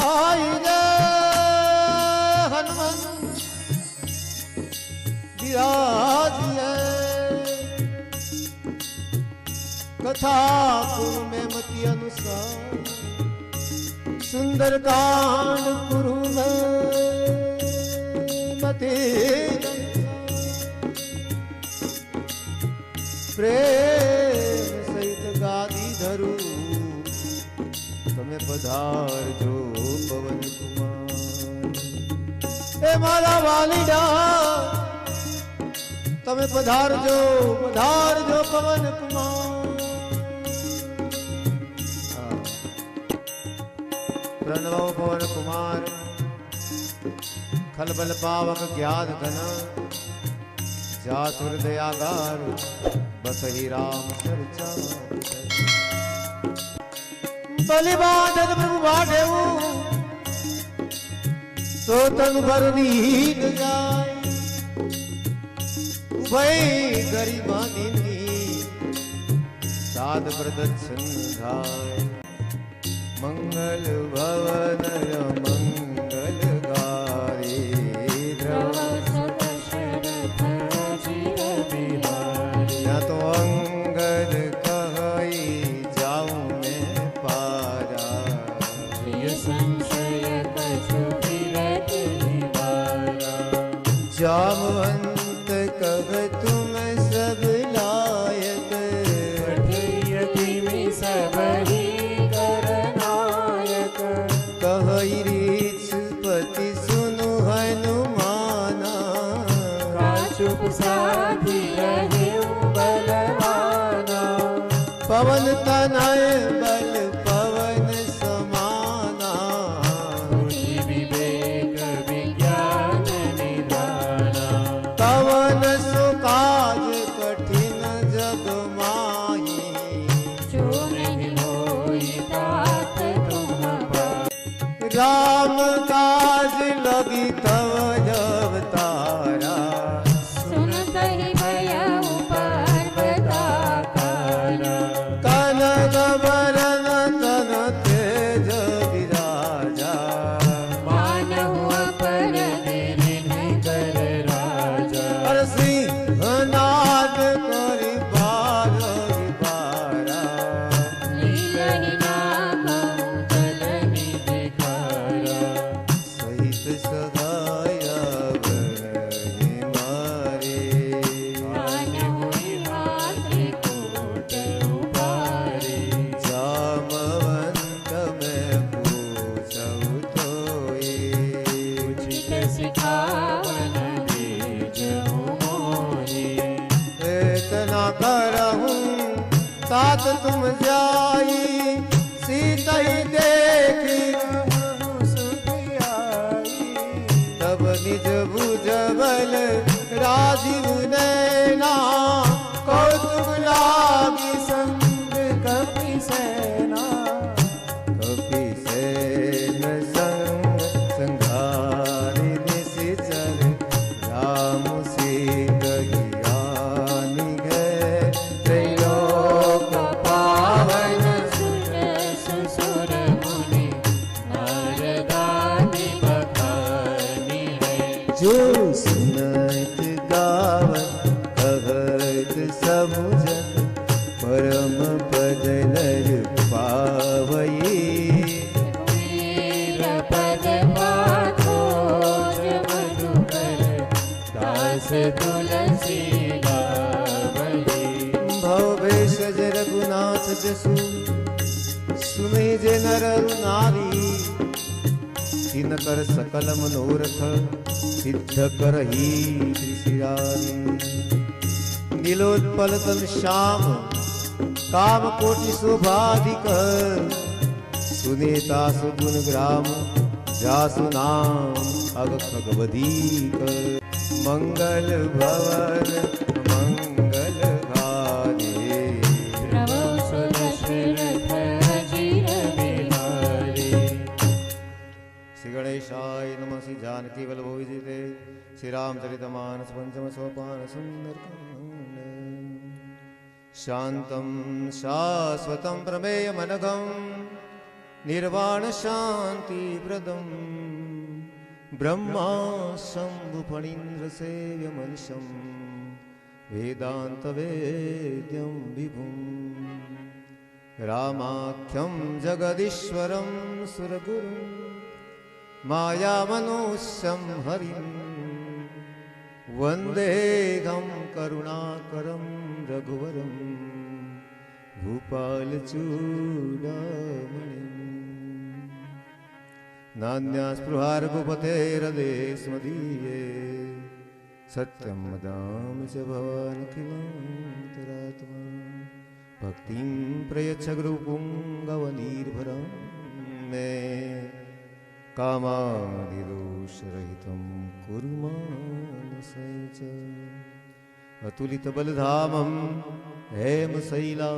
आई रे हनुमान विराजिए कथा कुरु में मति अनुसार सुंदर कांड कुरु में मति प्रेम सहित गादी धरू तमे पधार जो पवन कुमार ए माला वालीडा तमे पधार जो पवन कुमार प्रणव पवन कुमार खलबल पावक ज्ञान घन जासुर दयागार बसहि राम चर्चा बलि बांधत प्रभु बाढ़ेऊ तो तन भर नींद जाय उभय गरिमानी साध प्रदक्षिण धाय मंगल भवन मंगल गारी या तो अंगद कहई जाऊं मैं पारा संशय जामवंत कह तुम सब लायक सब कहई रीछपति सुनु हनुमाना चुप साधी रहे बलवाना पवन तनय बल पवन समाना विवेक विज्ञान निधाना पवन सुकाज कठिन जग माही जो नहीं होई तात तुम राम काज लगी तव जब तारा सुनत ही भयउ पर्वता कारा कनक बरन तन तेज विराजा मानहु अपर निर्णय कर राजा अर सिंहनाद करि बारहि बारा लीलहि नाम तात तुम जाई सीता ही देखी तब निज भुजबल राजीव नैना कौतुक लागी संग कपि सेना संग संघारि निशिचर राम सीत ज्ञानी गए त्रैलोक पावन सुर मुनि नारदादि बखानी जो सुनत गावत कहत सब जन परम पद नर पावई वीर पद पाथोर मधुकर दास तुलसी गावई भवेश रघुनाथ जसु सुनि जे नर नारी तिनकर सकल मनोरथ सिद्ध करही त्रिशिरारी नीलोत्पल तल श्याम काम कोटि शोभाधिक सुनेता सुगुण ग्राम जासु नाम अग खगवधीक मंगल भवन मंगल गारी प्रभु सुदशरथ अजिर बिहारी श्री गणेशाय नमः श्री जानकी वल्लभ विजय श्री रामचरितमानस पंचम सोपान सुंदर शांतं शाश्वतं प्रमेयमनघं निर्वाण शांति प्रदम ब्रह्मा शंभु फणीन्द्र सेव्य मनिषम वेदांत वेद्यम विभुम रामाख्यम जगदीश्वरम सुरगुरुम माया मनोष्यम हरिम वंदेहम करुणाकरम रघुवरम भूपाल चूडामणि नान्या स्पृहा रघुपतेरदेस्मदीये सत्यं वदामि च भवानखिलान्तरात्मा भक्तिं प्रयच्छ गुरुपुङ्गवनिर्भरं मे कामादिदोषरहितं कुरु मानसं च अतुलितबलधामं हेमशैलावरेहं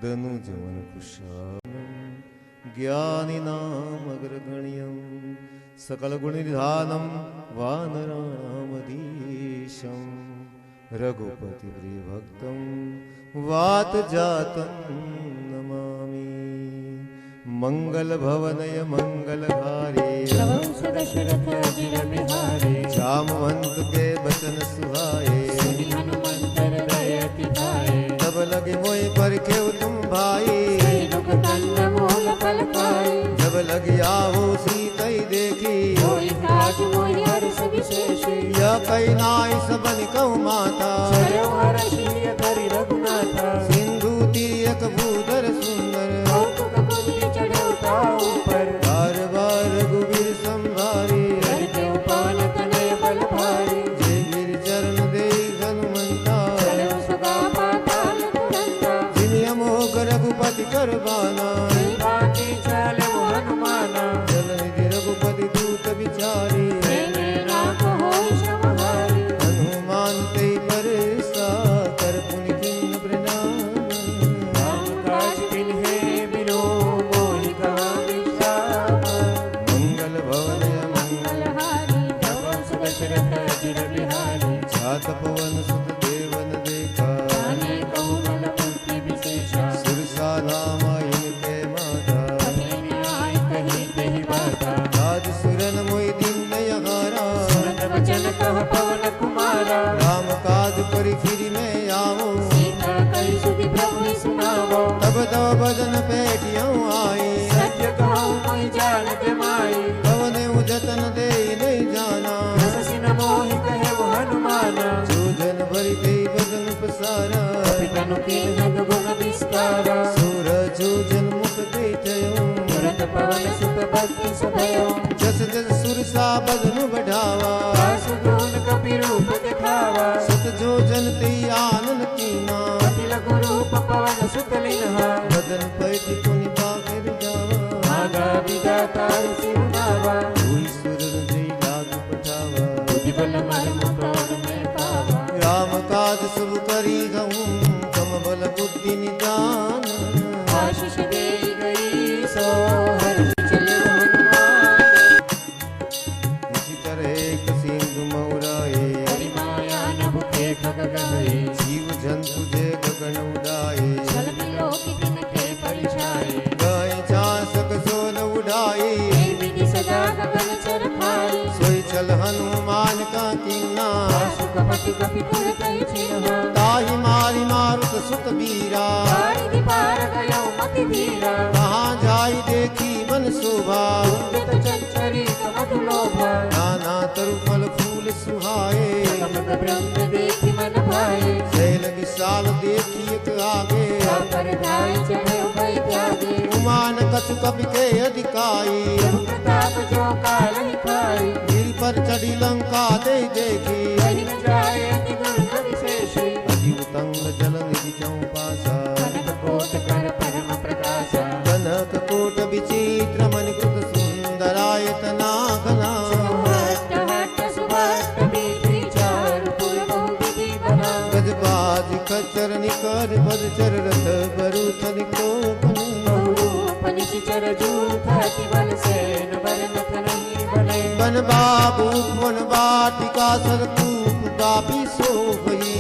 दनुजवनकुशालं ज्ञानिनामग्रगण्यं सकलगुणनिधानं वानराणामधीशं रघुपतिप्रियभक्तं वातजातं नमामि मंगलभवनय मंगलहारे जामवंत के बचन सुहाए तब लगे मोय पर के तुम भाई जब लगे आओ सीता देखी या कई नाई सबन कौ माता सिंधु तीरक भूधर सुंदर बार बार रघुवीर संभारी जय वीर चरण दे हनुमंता जिन्हें अमोघ रघुपति करवाना चल निधि रघुपति दूत विचारी हनुमान ते परसा कर पुनि किन्न प्रणाम पवन सुत देवन देखा सुरसा नाम इनके माता राज सुरन मोहि दिन नयहारा राम काज करि फिरि में आओ तब तब भजन पेटियों आई पवने जतन दे नहीं जाना जोजन भरि के बदन पसारा सूर जोजन मुख देखयो जस जस सुरसा बदन बढ़ावा सत जोजन ते आनन कीना बदन पैति पुनि बागिर जावा कोई सुर जय लाग पठावा राम काज सब करी गऊं कम बल बुद्धि निदान आशीष दे गई सो हर्ष चले हनुमान इसी तरह एक सिंधु मौराए हरि माया न भूखे खग गए जीव जंतु जे गगन उड़ाए चल बिलो की दिन के परिछाए गाय चासक सोन उड़ाए विधि सदा गगन चर खाए सोई चल हनुमान का कीना ताहि मारी मारुत सुत बीरा कहाँ जाई देखी मन शोभा नाना तरु फल फूल सुहाए शैल विशाल देखी एक आगे उमान कछु कपि के अधिकाई गिर पर चढ़ी लंका दे देखी अतिउतंग जल निधि चौपासा कनक कोट विचित्र मणिकृत सुंदरायतना घना गजबाज खच्चर निकर पदचर रथ बरूथ निकोप बन बाबू वन बाटिका सरकूप बापी सोभई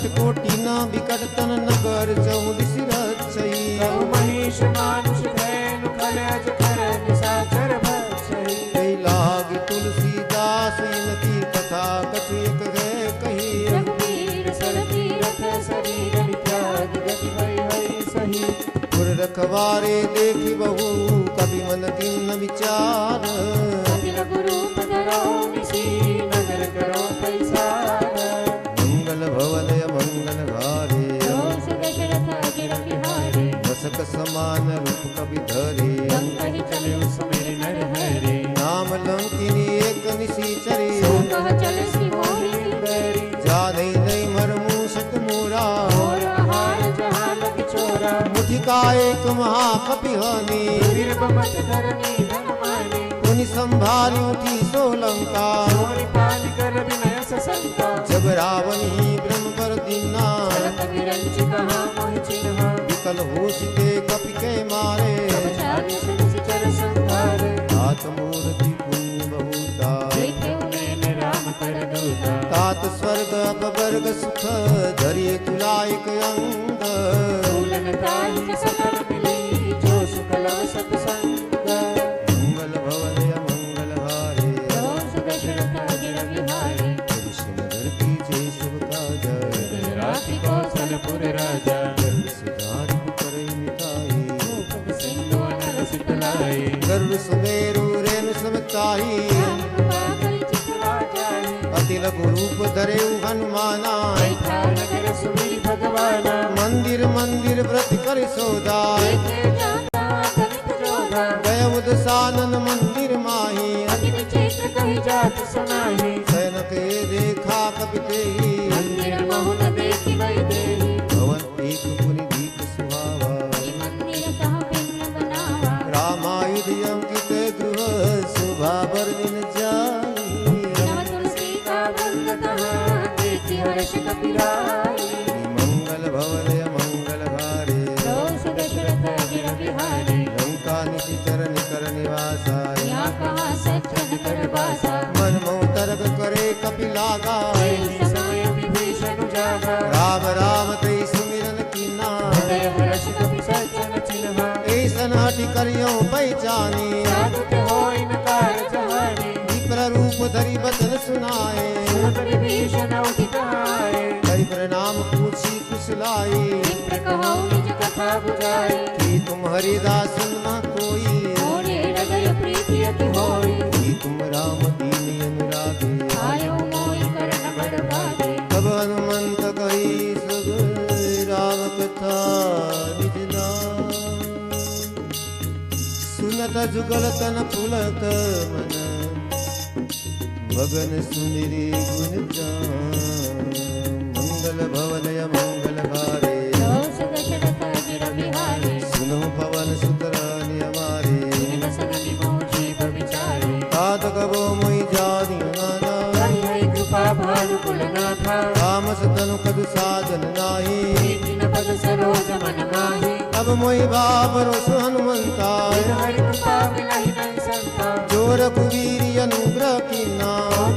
अष्टकोटि न विकट तन नगर 14 रक्षई मनीष मानुष धैनु खल अज कर निशाचर भक्षई कई लाग तुलसीदास इनकी कथा कछु एक है कही रघुवीर सर तीरथ शरीर त्याग गति भई हरि सही पुर रखवारे देखी बहु कवि मन किन्न विचार अति लघु रूप धरो निसी नगर करो पैसार मंगल भवन मंगल हारे दोष दशरथ अजिर बिहारी मसक समान रूप कवि धरे लंकहि चले सुमेर नर हरे नाम लंकिनी एक निशीचरी सो कह चल सी मोहि बैरी जाने नहीं मरमु सत मोरा और हार जहाँ लग चोरा मुठिका एक महाकपि हनी निर्बमत धरनी धन माने पुनि संभारी उठी सोलंका चोरी पाल कर विनय ससंका जब रावण ही ब्रह्म पर दीना चलत विरंच कहाँ मोहि चिन्हा विकल होशिते कपि के मारे सब चारि सुनि चर संहारे तात मूर्ति पुण्य बहुता देखे उन्हें राम कर दूता तात स्वर्ग अपवर्ग सुख धरिए तुलायक अंग फूलन ताहि सकल मिली जो सुकलव सत्संग मंगल भवन मंगल हारे दोष दशरथ अजिर बिहारी नगर की जय सब काज राति कौशलपुर राजा सुधारि करे मिताई सिंधु अनल सितलाई गर्व सुमेरु रेणु समताई पागल चितवा जाए अति लघु रूप धरे हनुमाना बैठा नगर सुमिर भगवाना मंदिर मंदिर व्रत कर सोदा देखे जाता तनिक जोगा गय उदसानन मंदिर माही अति विचित्र कही जात सुनाही शयन के देखा कपि तेहि मंदिर बहुन देखी वही देही भवन एक पुनि दीप सुहावा ये मंदिर कहाँ भिन्न बनावा रामायुध अंकित गृह शोभा वर्णिन जाई नव तुलसी का वृंद तहाँ देखी हर्ष कपिराई मंगल भवन मंगल हारे दोष दशरथ अजिर बिहारी लंका निशिचर निकर निवासा यहाँ कहाँ सज्जन कर बासा मन मोह तर्क करे कपि लागा एहि समय विभीषण जागा राम राम तई सुमिरन कीना हृदय हर्ष कपि सज्जन चिन्हा ऐसन हटि करियो पहचानी साधु के होई न कार जहानी विप्र रूप धरि बचन सुनाए सुनत विभीषण उठित आए करि प्रणाम पूछी कुशलाई विप्र कहो निज कथा बुझाई कि तुम हरिदास न कोई मोरे हृदय प्रीति अति होई कि तुम राम दीन अनुरागी आयो मोहि करण बड़ भागे तब हनुमंत कही सब राम कथा निज नाम सुनत जुगल तन पुलक मन भगन सुमिरी गुण गान मंगल भवन मंगल हारे दोष दशरथ अजिर बिहारी सुनो पवन सुतरानि हमारे सुनित सगनि मोहि विचारे तात कबो मुई जानी नाना हरि हरि कृपा भानु कुलनाथा तामस तनु कदु साधन नाही प्रीति न पद सरोज मन माही अब मोहि बाप रोस हनुमंता हरि हरि कृपा मिलहि नहीं संता जोर कुवीर अनुग्रह कीना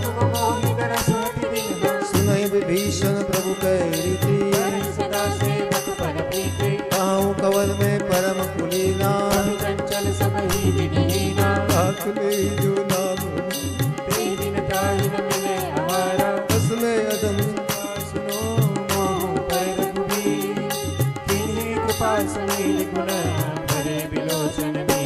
तुम मोहि दरस अति दीना सुनहि विभीषण प्रभु कह रीति करहि सदा सेवक पर प्रीति कहूँ कवल में परम कुलीना अभी चंचल सब ही विधिहीना आखले जो नाम ते दिन ताहि न मिले हमारा उसमें अदम सुनो मोह पर रघुबीर किन्हीं कृपा सुनील गुण भरे बिलोचन में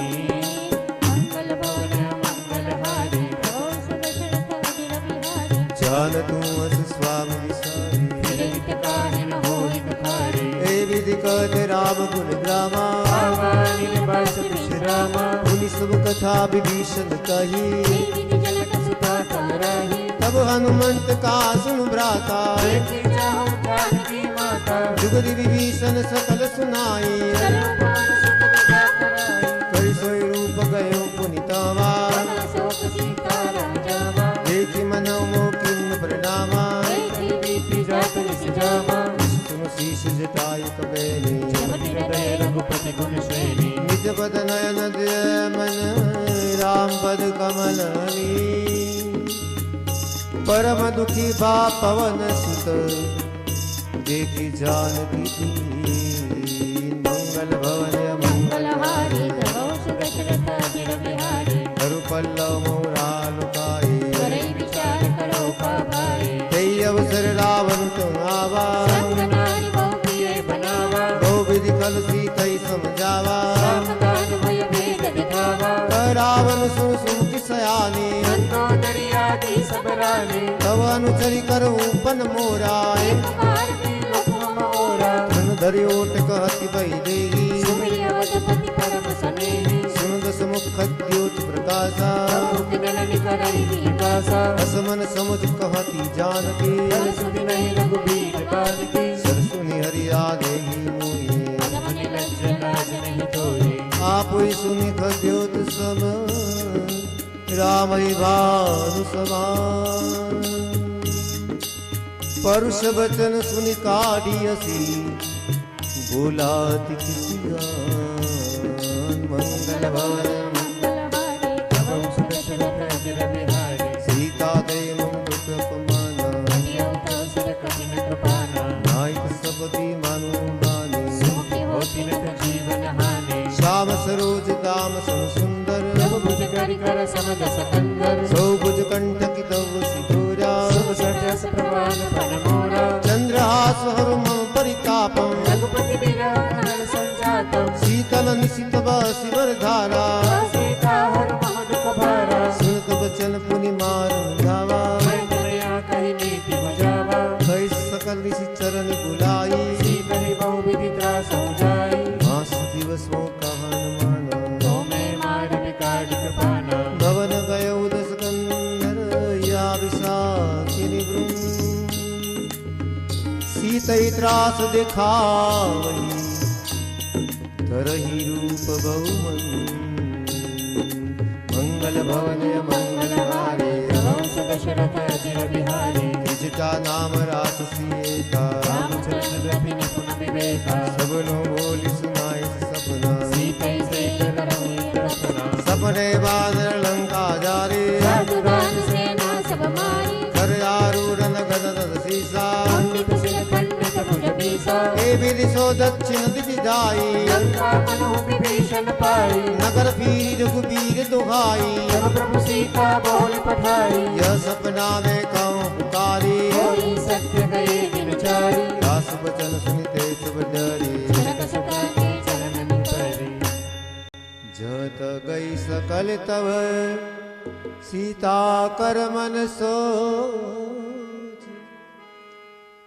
मंगल भवन मंगल हारे दोष दशरथ अजिर बिहारी जान तू अस स्वामी विसारी विरहित काहि न होई तुखारे ए विधि कहते राम गुण ग्रामा आवानिल बस विश्रामा पुनि सब कथा विभीषण कही विधि जनक सुता कहराही तब हनुमंत का सुन भ्राता देखी जाहु जानकी माता जुगति विभीषण सकल सुनाई चलो भान सुत विदा कराई करि सोई रूप गयो पुनितावा कमल शोक सीता राजावा देखि मन मोह किन्न प्रणामा देखी बीती जात निस जामा सुन शीश जटायु कबेली जमति हृदय रघुपति गुण श्रेणी निज पद नयन दय मन राम पद कमल परम दुखी बा पवन सुत देखी जानकी दीन मंगल भवन मंगलहारी धवंस दशरथ अजिर बिहारी करु पल्लव मोरालुकाई करे विचार करो पाभाई तेई अवसर रावण तुम आवा संगनारी बहु प्रिय बनावा बहु विधि कल सीतई समझावा सामगान भय भेद दिखावा रावण सुन सुन की सयानी नंदो दरियादी सब रानी तव अनुचरी करऊं पन मोरा एक बार भी लोक मोरा धन धरि ओट कहति बही देगी सुमिरि अवधपति परम सनेही सुन दस मुख द्योत प्रकाशा मुख गणन करई विकासा असमन समुझ कहति जानकी जल सुधि नहीं रघुबीर बालकी सरसुनि हरि आदेही मोहि मन लज्ज लाज नहीं तोई आप ही सुनि खद्योत सम रामई भानु समान परुष बचन सुनि काढ़ियसी बोलाति किसी गान मंगल भवन मंगलहारी धवंस दशरथ अजिर बिहारी सीता दय मुक्त अपमाना अनियत अवसर कपि न कृपाना नायक सबदी मानु माने सुमुखी होति न जीवन हानि श्याम सरोज दाम सम सुंदर प्रभु भुज करि कर समद सकंदर सौभुज कंठ की तव सिधोरा शुभ सटस प्रवान पन मोरा चंद्रहास हरु मम परितापम रघुपति बिरह नर संजातम शीतल निशित शिवर धारा सीता हर मह दुख भारा सुनत बचन पुनि मारन धावा मैं तनया कहि नीति बुझावा भय सकल ऋषि चरण बुलाई सीतहि बहु विधि त्रास जाई मास दिवस मो कहन माना तो मैं मार विकार कृपाना भवन गय दस कंदर या विशाखिनी वृंद सीतई त्रास दिखावही तरही रूप बहुमन मंगल भवन मंगलहारी धवंस दशरथ अजिर बिहारी त्रिजटा नाम राससी का रामचंद्र रति निपुण विवेका सबनो बोली सुनाई सपना सीतै सहित करहु रचना सपने बादल लंका जारी साधुदान सेना सब मारी कर आरूढ़ नगद दस सीसा पंडित सिर खंडित भुज बीसा हे विधि सो दक्षिण दिशि जाई लंका मनु विभीषण पाई नगर पीर रघुबीर दुहाई जब प्रभु सीता बोल पठाई यह सपना में कहूँ पुकारी होई सत्य गए दिन चारी दास बचन सुनते सब डरे जनक सका के चरणन परी जत गई सकल तव सीता कर मन सोच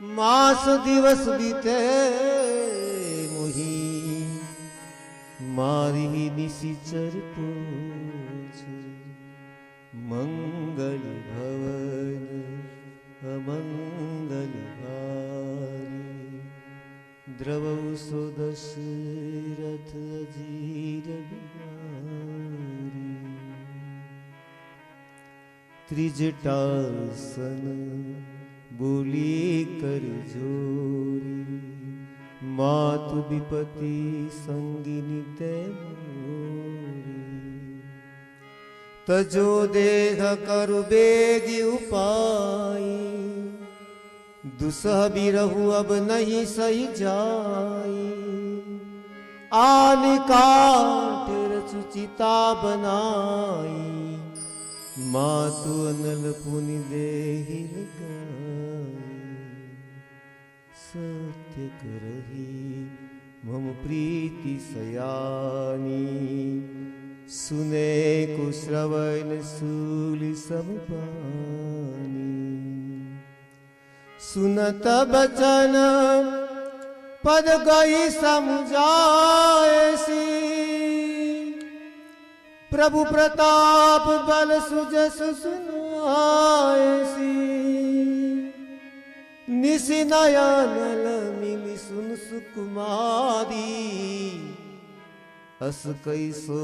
मास दिवस बीते मुही मारी निशिचर पूछ मंगल भवन अमंगल हारी द्रवौ सो दशरथ अजीर बिहारी त्रिजटासन बोली कर जोरी मातु विपति संगिनी ते मोरी तजो देह करु बेगी उपाई दुसह बिरहु अब नहीं सही जाई आनि काट रचुचिता बनाई मातु अनल पुनि देहि लगाई सत्य करही मम प्रीति सयानी सुने को श्रवण सूल समपानी सुनत बचन पद गई समझाएसी प्रभु प्रताप बल सुजस सुनाएसी निशि नयन मिली सुन सुकुमारी अस कैसो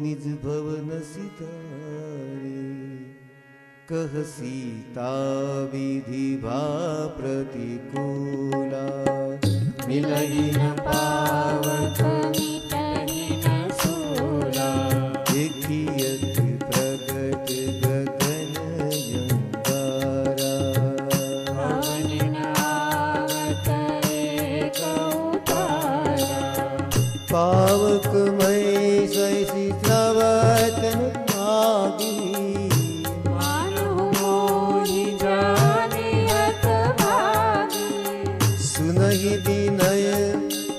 निज भवन सिधारी कह सीता विधि भा प्रतिकूला मिलहि न पावत मिटहि न सूला देखियत प्रगट गगन अंगारा पवन न आवत लोकमय स्वैसी श्रवतन भागी मानो मोहि जानियत भागी सुनहि विनय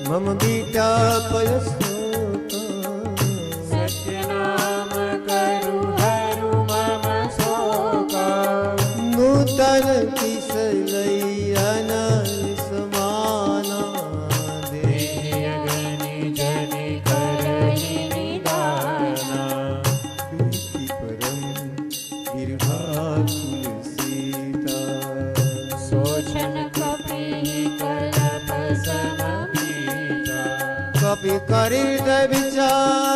मम बीटा पयसोता सत्य नाम करु हरु मम शोका नूतन किसलई अनल समाना देहि अगनि जनि करहि निदाना प्रीति परम बिरभाकुल सीता सोचन कपि कलप समबीता कपि करित विचार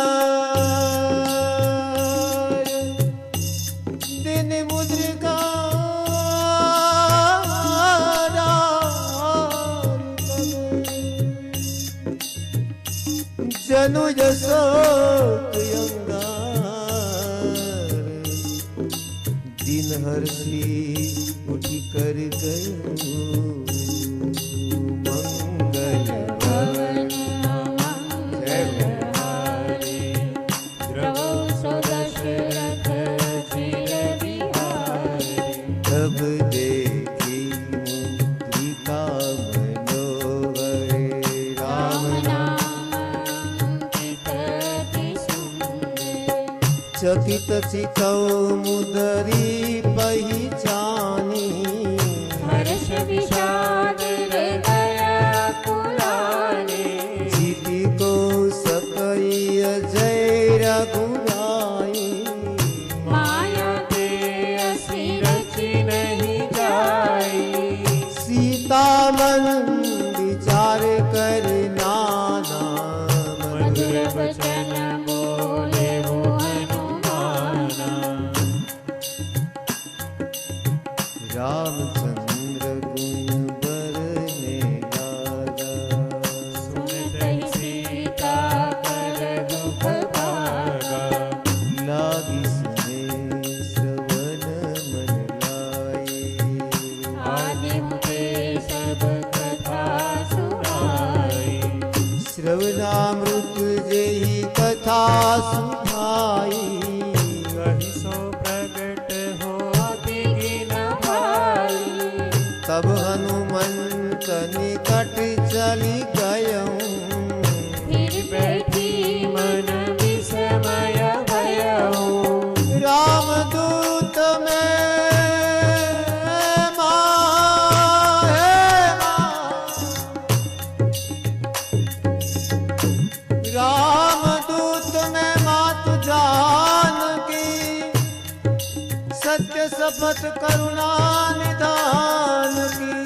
दिन मुद्रिका जनु जसोक यंगार दिन हर्षी उठी कर गयो मंगल भवन तब देखी मुद्रिका मनोहर राम चकित चितौ मुदरी पहिचानी हर्ष विषाद हृदय कुलाने जीति को सकई जय रघुराई माया ते असि रचि नहीं जाई सीता मन विचार कर नाना मधुर वचन बोले वो हनुमाना रामचंद्र गुण बरने लागा सुनतहि सीता कर दुख भागा लागी सुने श्रवण मन लाई आदि मुझे सब कथा सुनाई श्रवणामृत जेहि कथा सुनाई कहि सो प्रगट होति गिन भाई तब हनुमंत निकट चली गयऊं फिर बैठी मन विस्मय भयऊ रामदूत में रामदूत में मात जानकी सत्य शपथ करुणा निधान की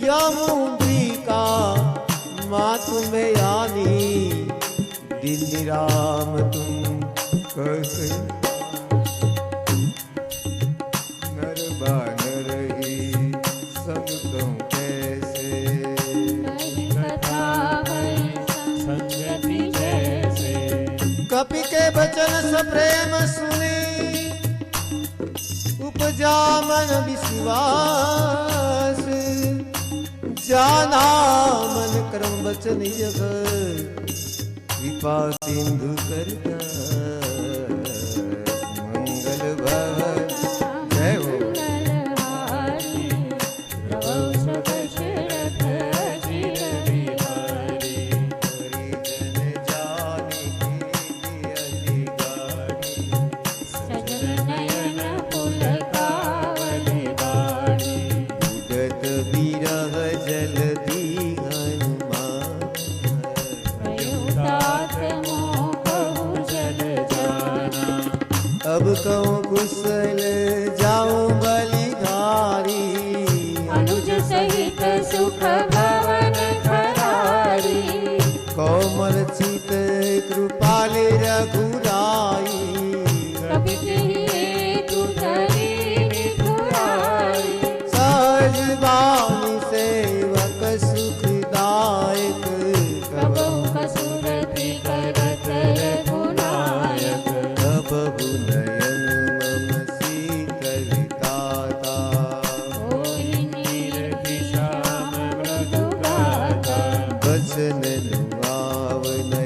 यमुद्रिका मातु में आनी दिन राम तुम कैसे नर बानर ही सब कहूं कैसे कथा है संगति जैसे कपि के वचन सप्रेम सुनी उपजा मन विश्वास जाना मन कर्म वचन जग कृपा सिंधु करता मंगल भवन जय हो मंगलहारी प्रभु सदशरथ अजिर बिहारी परिजन जानकी अधिकारी सजन नयन पुलकावली बाणी उदत विरह जलधि हनुमान प्रयुतात मोह कहु जल जाना अब कहूँ कुशल जाऊं बलिधारी अनुज सहित सुख भवन खरारी कोमल चित कृपाल रघुराई कपि तु धरी निठुराई सहज बानी सेवक सुखदायक कबहु कसुरति करत रघुनायक कबहु नयन मम शीतलिताता होई नीरखि श्याम मृदु गाथा बचन नुआव नयन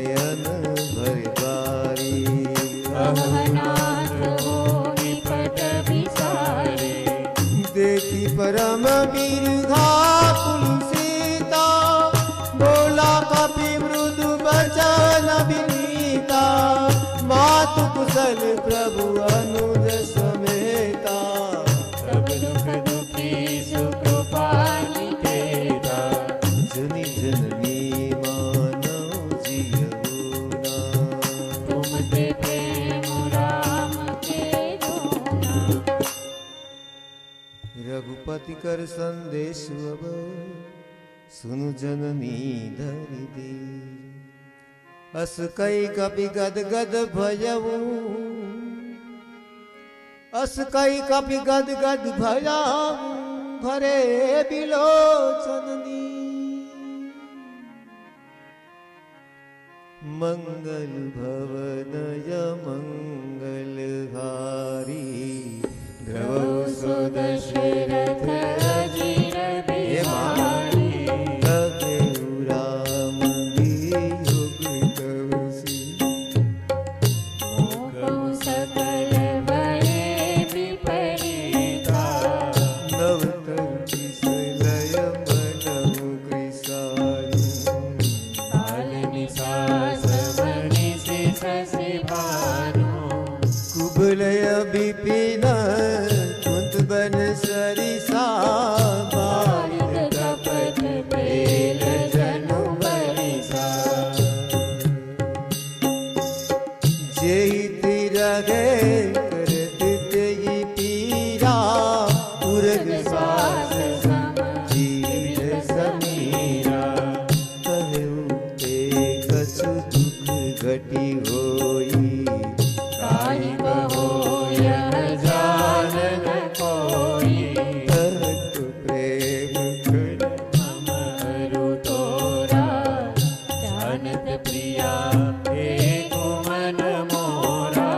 विनीता मातु कुशल प्रभु अनुज समेता सब दुख दुखी सुकृपा निकेता जनी जननी मानव जियहुना तुम ते प्रेम राम के दोना रघुपति कर संदेश अब सुनु जननी धरि दे अस कई कपि गद गद भयऊ अस कई कपि गद गद भयाऊ भरे बिलोचननी मंगल भवनय मंगलहारी द्रवौ सो दशरथ अजीर बिहारी मोहौ सकल भये विपरीता काल निसास मनीषि शशि भानु कुबलय विपिन कुंत बन सरिसा बारिद कपट तेल जनु बरिसा जेहि तिरगे करत तेहि पीरा उरग सास सम जीव समीरा कहु ते कछु दुख घटी होई काहि कहो यह जान न कोई कहत प्रेम कर मम अरु तोरा जानत प्रिया एक मन मोरा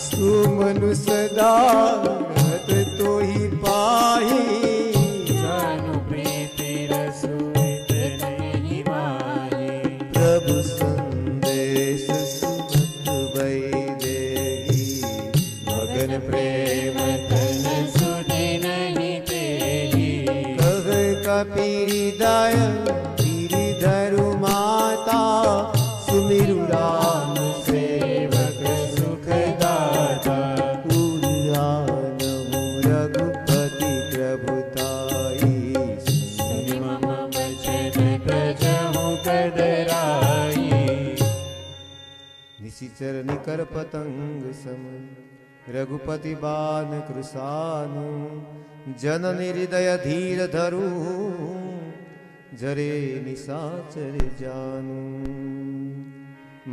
सुमनु सदा रहत तोहि पाही जानु प्रीति रसुइत नहीं माही प्रभु संदेश सुमत वै देहि मगन प्रेम तन सुधि नहीं तेही कह कपि हृदय गिरिधरु माता सुमिरु राम सेवक सुख दाता उद्यानहु रघुपति प्रभुताई सुनि मम वचन तजहु कदराई निशिचर निकर पतंग सम रघुपति बान कृसानु जननी हृदय धीर धरु जरे निशाचर जानू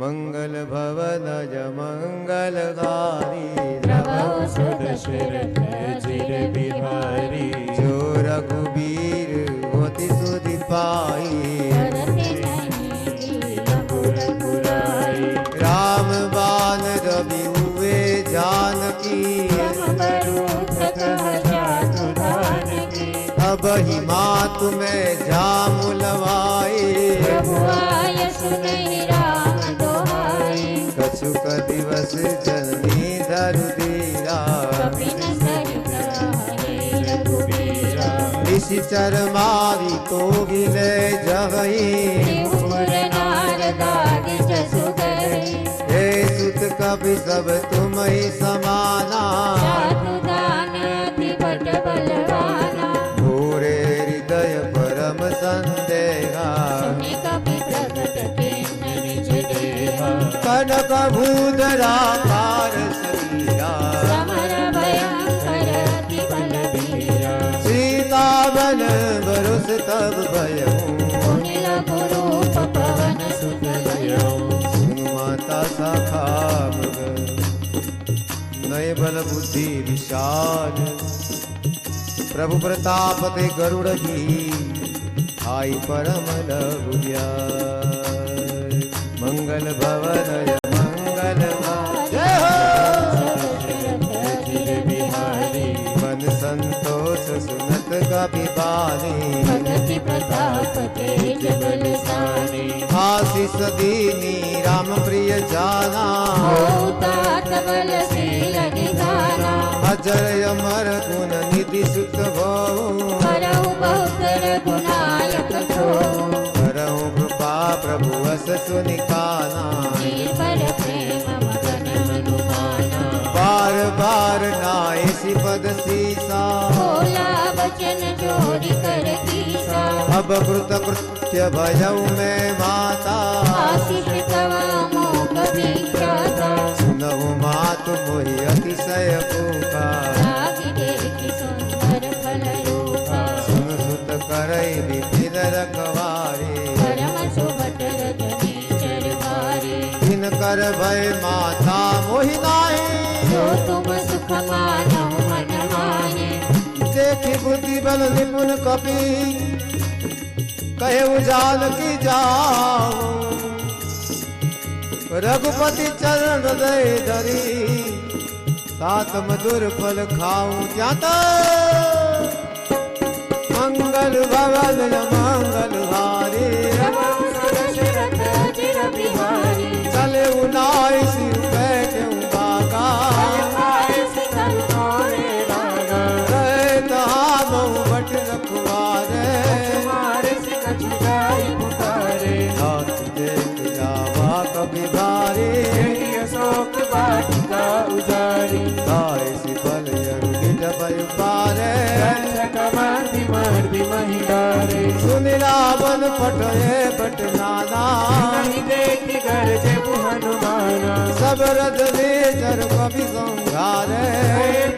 मंगल भवनज मंगलहारी द्रवौ सो दशरथ अजीर बिहारी जो रघुबीर होति सुधि पाई करते नहीं लघुर पुराई राम बान रवि हुए जानकी यम बरूथ कह जातु जानकी अब ही मातु में जामु लवाई प्रभु आय सुनहि राम दोहाई कछुक दिवस जननी धरु धीरा कपिन सहित हरे रघुबीरा निशिचर मारी तो गिले जगई त्रिपुर नारदादि जसु गई हे सुत कपि सब तुम ही समाना जातु दान अति बट बलवाना भोरे हृदय परम संदेहा सुनि कपि प्रगट किन्न निज देहा कनक भूधरा कार शरीरा समर भयंकर अति बलबीरा सीता बन बरुस तब भयऊ मुनि लघु रूप पवन सुत भयऊ सुनु माता शाखा मगन नय बल बुद्धि विशाल प्रभु प्रताप ते गरुड़ की आई परम लघु ज्ञान मंगल भवन मंगल जय हो दशरथ अजीर बिहारी मन संतोष सुनत कपि बानी भगति प्रताप तेज बलशाली आशीष दीनी राम प्रिय जाना होतात बलशील निधाना अजर अमर गुण निधि सुत भो करहु बहुत रघुनायक को करहु कृपा प्रभु अस सुनि काना निर्भर प्रेम मगन हनुमाना बार बार नाइसी पद सीसा बोला वचन जोरी कर कीसा अब कृत कृत्य भयऊ में माता आशीष तवा मोग विख्याता सुनहु मातु मोहि अतिशय पुकार लागी देखी सुंदर फल रूपा सुन सुत करई विपिन रखवारे परम सुभट रजनी चरवारे दिन कर भय माता मोहि नाहि जो तुम सुख मानो मन माने देखी बुद्धि बल निपुण कपि कहे उजाल की जाओ रघुपति चरण दे धरी तात मधुर फल खाऊं क्या मंगल भवन मंगल हारी दशरथ अजिर बिहारी चले उनाई सिर बैठे बागा रहे तहा बहु बट रखवारे हाथ देख जावा कभी बारी अशोक वाटिका उजारी गाय सिफल यरुगिट भय पारे मर्दी महिलारे सुन रावण पटये बट नाना देखी घर जब हनुमाना सब रथ ले जर कवि संघारे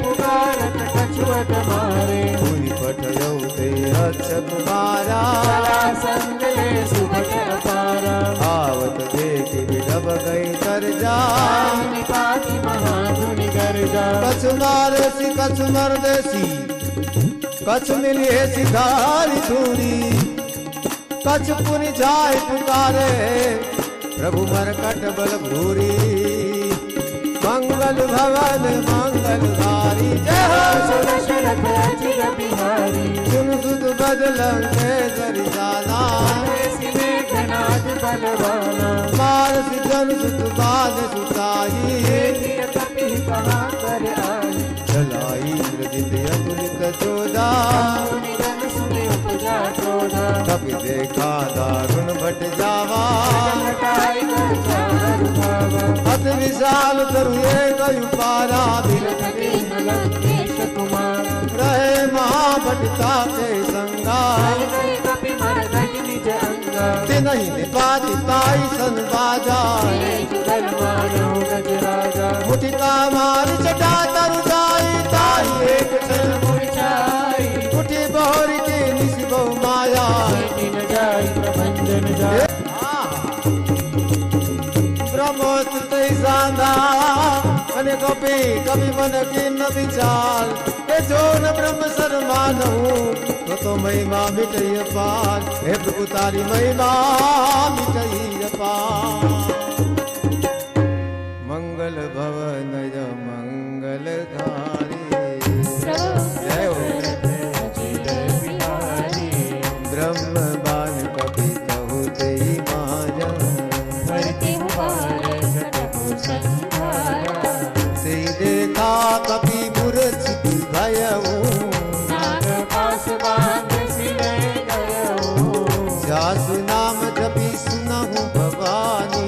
पुकारत कछुअत मारे पुनि पटयो ते हर्ष कुमारा संग ले सुभट अपारा आवत देखी विडब गई तर जा पाति महाधुनि गर्जा कछु मारेसी कछु मरदेसी कछु मिली है सिधारी धूरी कछु पुनि जाय पुकारे प्रभु मरकट बल भूरी मंगल भवन मंगल हारी जय हो दशरथ अजिर बिहारी सुन सुत बदलं के जरि जाना मेघनाथ बलवाना मारसी जन सुत बाल सुताई कपि कहा कर आई चलाई इंद्रजित अतुलित जोधा निधन सुने उपजा क्रोधा कपि देखा दारुण भट जावा हटाई गर्जा हरुभावा अत विशाल तरुए कयु पारा बिलख दीन लंकेश कुमार रहे महाभटता के संगा गई कपि मर्दन निज अंगा तिनहि निपाति ताई सन बाजा जुगल मानो गजराजा मुठिका मार चटा तरु जाई ताई एक क्षण मुरझाई मुठि बहोरी के निस बहु माया दिन जाई प्रभंजन जाई ब्रह्मोत्तै साधा अने कपि कवि मन की न विचार हे जो न ब्रह्म सरमानहु तो महिमा मिटई पार हे प्रभु तारी महिमा मिटई पार मंगल भवन मंगल धारी जय हो ब्रह्म बान कपि कहु तेई माया से देखा कपि मूर्छित भयऊ जासु नाम जपि सुनहु भवानी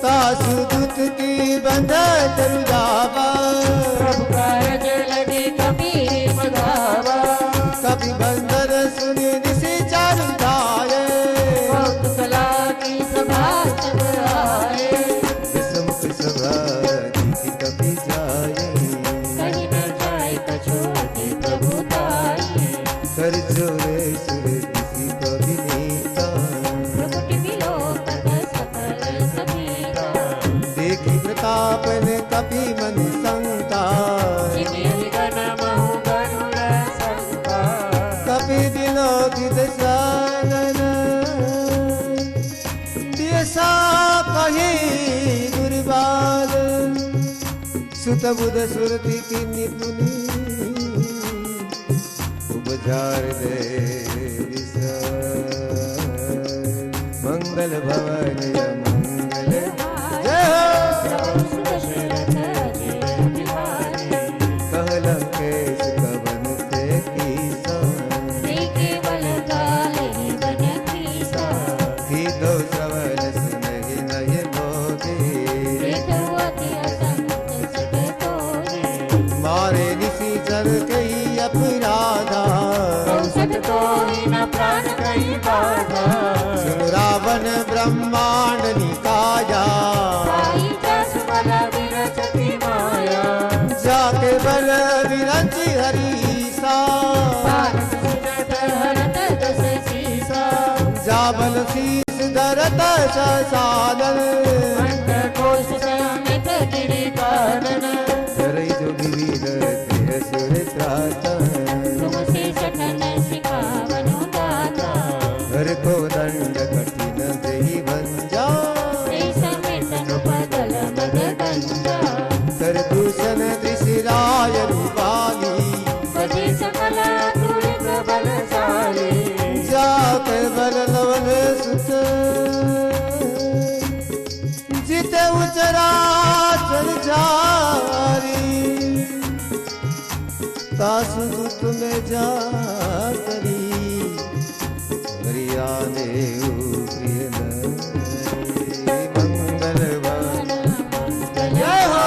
तासु दुत की बंध तरु जावा कभी बंदर सुनि निसी चारु जाए विषमुख सभा की कभी जाए कर जोरे सुर किसी कभी नीता देखी प्रताप ने कभी मन संता कभी दिलो की दशानन दियसा कहीं दुर्बाल सुत बुध सुरति की निपुनी उपजार दे मंगल भवन मंगल जय कहलंकेश कवन से कीसा विष धरत साधन अंडकोश समेत गिरि कानन धरई जो विविध देह सुर त्राता तुमसे सठन सिखावनु दाता हर को दंड कठिन देहि भंजा समेत नुपगल मद गंजा कर दूषण त्रिशिराय रूपाली बधे सकल तुलिक बलशाली जात बल लवन सुत जित उचरा चल जारी तासु दुत में जा करी हरिया देव प्रिय मंगल वन जय हो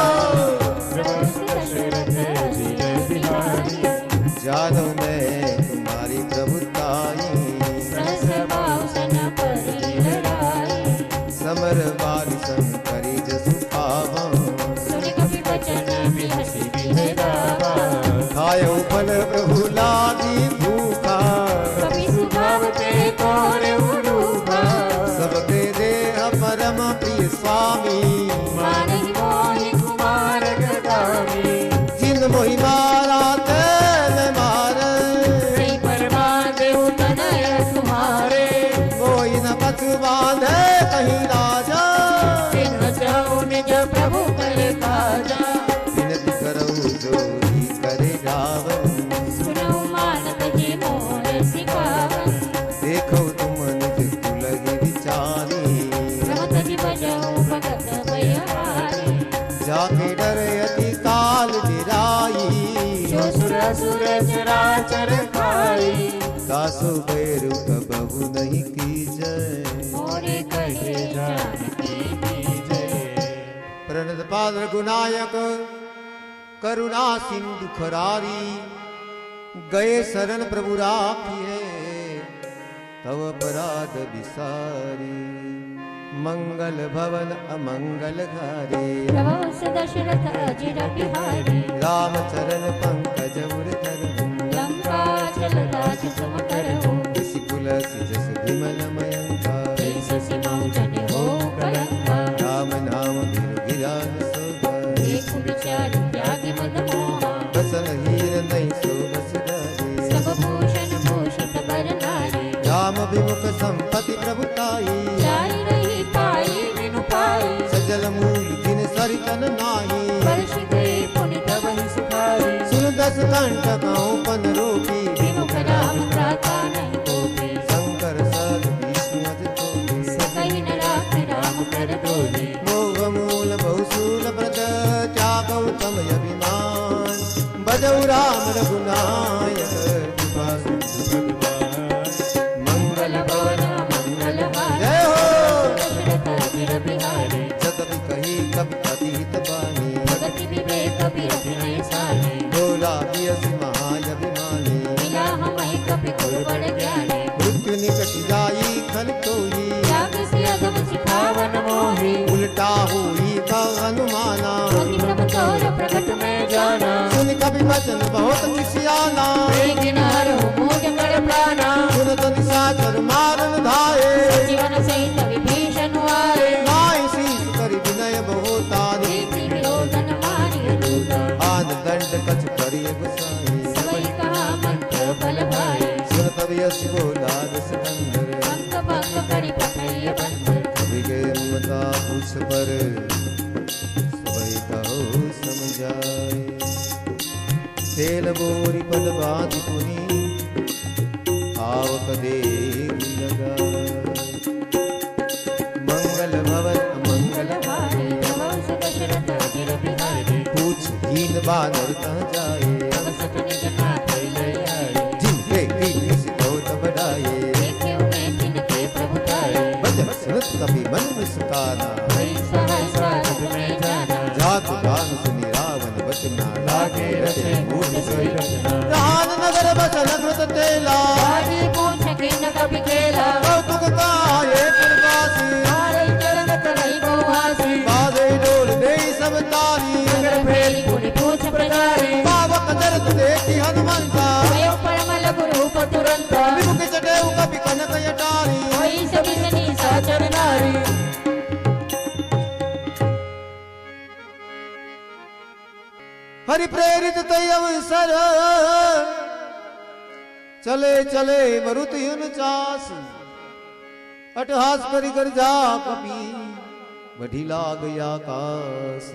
जानो मैं तुम्हारी प्रभुताई समर बाल शंकरी जसु पावा खायो फल प्रभु लागी भूखा सबके देह परम प्रिय स्वामी जिन मोहि मारा तेल मारे कोई न पशु बांधे कहीं राजा प्रभु कर काजा विनती करऊ जोरी करे गावन सुनो मानत जी मोर सिखावन देखो तुम निज कुलहि विचारी रमत जी बजाओ भगत भयहारी जाके डर अति काल डिराई जो सुर सुर चराचर खाई दासु बैरु कबहु नहीं कीजय मोरे कहे जानकी जय प्रणत पाद रघुनायक करुणा सिंधु खरारी गए शरण प्रभु राखिए तव अपराध विसारी मंगल भवन अमंगल घारे प्रभु दशरथ अजिर बिहारी राम चरण पंकज उर लंका चल राज तुम करहु कुल जस विमल मयंका शशि मौजन हो कलंका राम नाम गिर गिरान सोगा एक विचार त्याग मद मोहा बसन हीर नहीं सो बस गारे सब भूषण भूषित बर नारी राम विमुख संपत्ति प्रभुताई जाई रही पाई बिनु पाई सजल मूल जिन सरितन नाही वर्ष गए पुनि तब ही सुखारी सुन दस कंठ कहूँ पन रोकी विमुख राम त्राता नहीं कोपी शंकर सद विष्णु अज कोपी सकहि न राखि राम कर डोली मोह मूल बहुशूल व्रत त्यागौ तम अभिमान बजौ राम रघुनायक कृपा सिंधु भगवान मंगल भवन मंगल हारी जय हो दशरथ अजिर बिहारी जगत कही कब अतीत बानी जगति विवेक बिरखने सारी बोला बियस महाअभिमानी मिला हमहि कपि कुल बड़ ज्ञानी मृत्यु निकट जाई खल कोई त्याग से अधम सिखावन मोहि उल्टा हुई का अनुमाना अति प्रभु तोर प्रकट में जाना सुन कवि वचन बहुत निशियाना लेकिन हरहु मूढ़ कर प्राणा सुन तो निशाचर मारन धाये जीवन सहित विभीषण आए नाई शीस करि विनय बहुतारी प्रीति विरोधन मारिय दूता आन दंड कछ करिय गुसाई सबहि कहा मंत्र बल भाई सुन तब यश बोला दस कंदर अंग भंग करि पठैय बंधन कवि के मता उस पर सबई कहो समझाए तेल बोरी पद बांध पुनी आवक देव लगा मंगल भवन मंगल हारे प्रभु दशरथ अजिर बिहारी पूछ हीन बानर कहाँ जाए तब सत निज नाथ लय आए जिनके कीर्ति से बहुत बढ़ाए देखे उन्हें तिनके प्रभुताए बजन सुनत कभी मन मुस्काना वही सहसा जग में जाना जात गान सुनी रावण बचना लागे रचे मूढ़ सोई रचना रान नगर बसन कृत तेला आजी पूछ के न कभी खेला कौतुक काये पुरवासी हारे चरण करई बहुहासी बाजे डोल दे सब तारी अगर फेरी पुनि पूछ प्रगारी पावक दर्द देखी हनुमंता भयो परमल गुरु तुरंता विमुख चटेउ कपि कनक यटारी वही सभी सनी साथ परिप्रेरित तय अवसर चले चले मरुत युन चास अटहास करी कर जा कपी बढ़ी लाग आकाश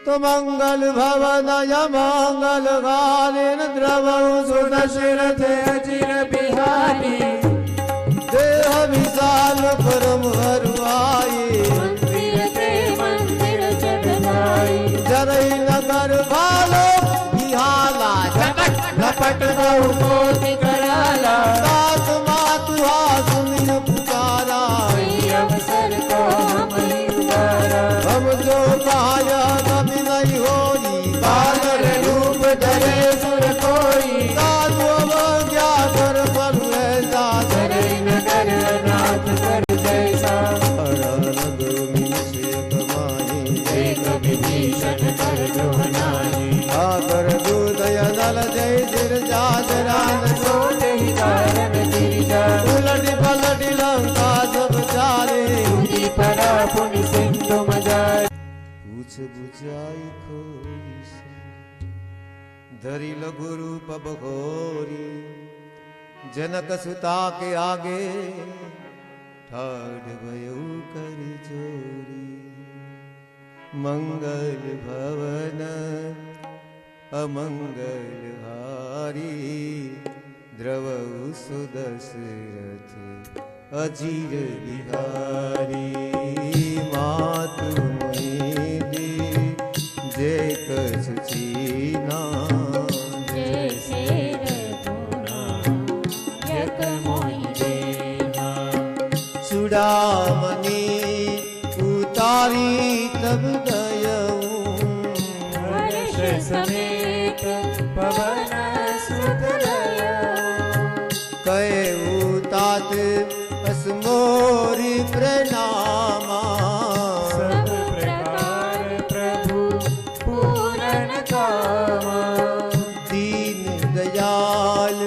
तो मंगल भवन मंगल गालिन द्रव सुदशरथ अचिर बिहारी देह विशाल परम हरवाई मंदिर ते मंदिर जगदाई जरई नगर भालो बिहाला झपट झपट बहु मोती कराला सात मातुहा सुनिन पुकारा अवसर को हम उबारा हम जो पाया कभी नहीं होई बादल रूप धरे सुर कोई साधु अवज्ञा कर पलु ऐसा करे नगर नाथ कर जैसा नगर मीसे कमाई एक विभीषण कर जोहनाई आकर दूदय दल जय सिर जादरान सोते ही कारण गिरिजा उलट पलट लंका सब चाले उदी परा पुनि सिंधु मजाए पूछ बुझाई खोई से धरी लघु रूप बघोरी जनक सुता के आगे ठाढ़ भयो कर जोरी मंगल भवन अमंगल हारी द्रवउ सुदशरथ अजीर बिहारी मातु मोहिनी जय कछु चीना जैसे रघुना यक मोहि देना चूड़ामणि उतारी तब गयऊं हर्ष समेत पवन सुत कयऊ तात असमोरी प्रणामा सब प्रकार प्रभु पूर्ण कामा दीन दयाल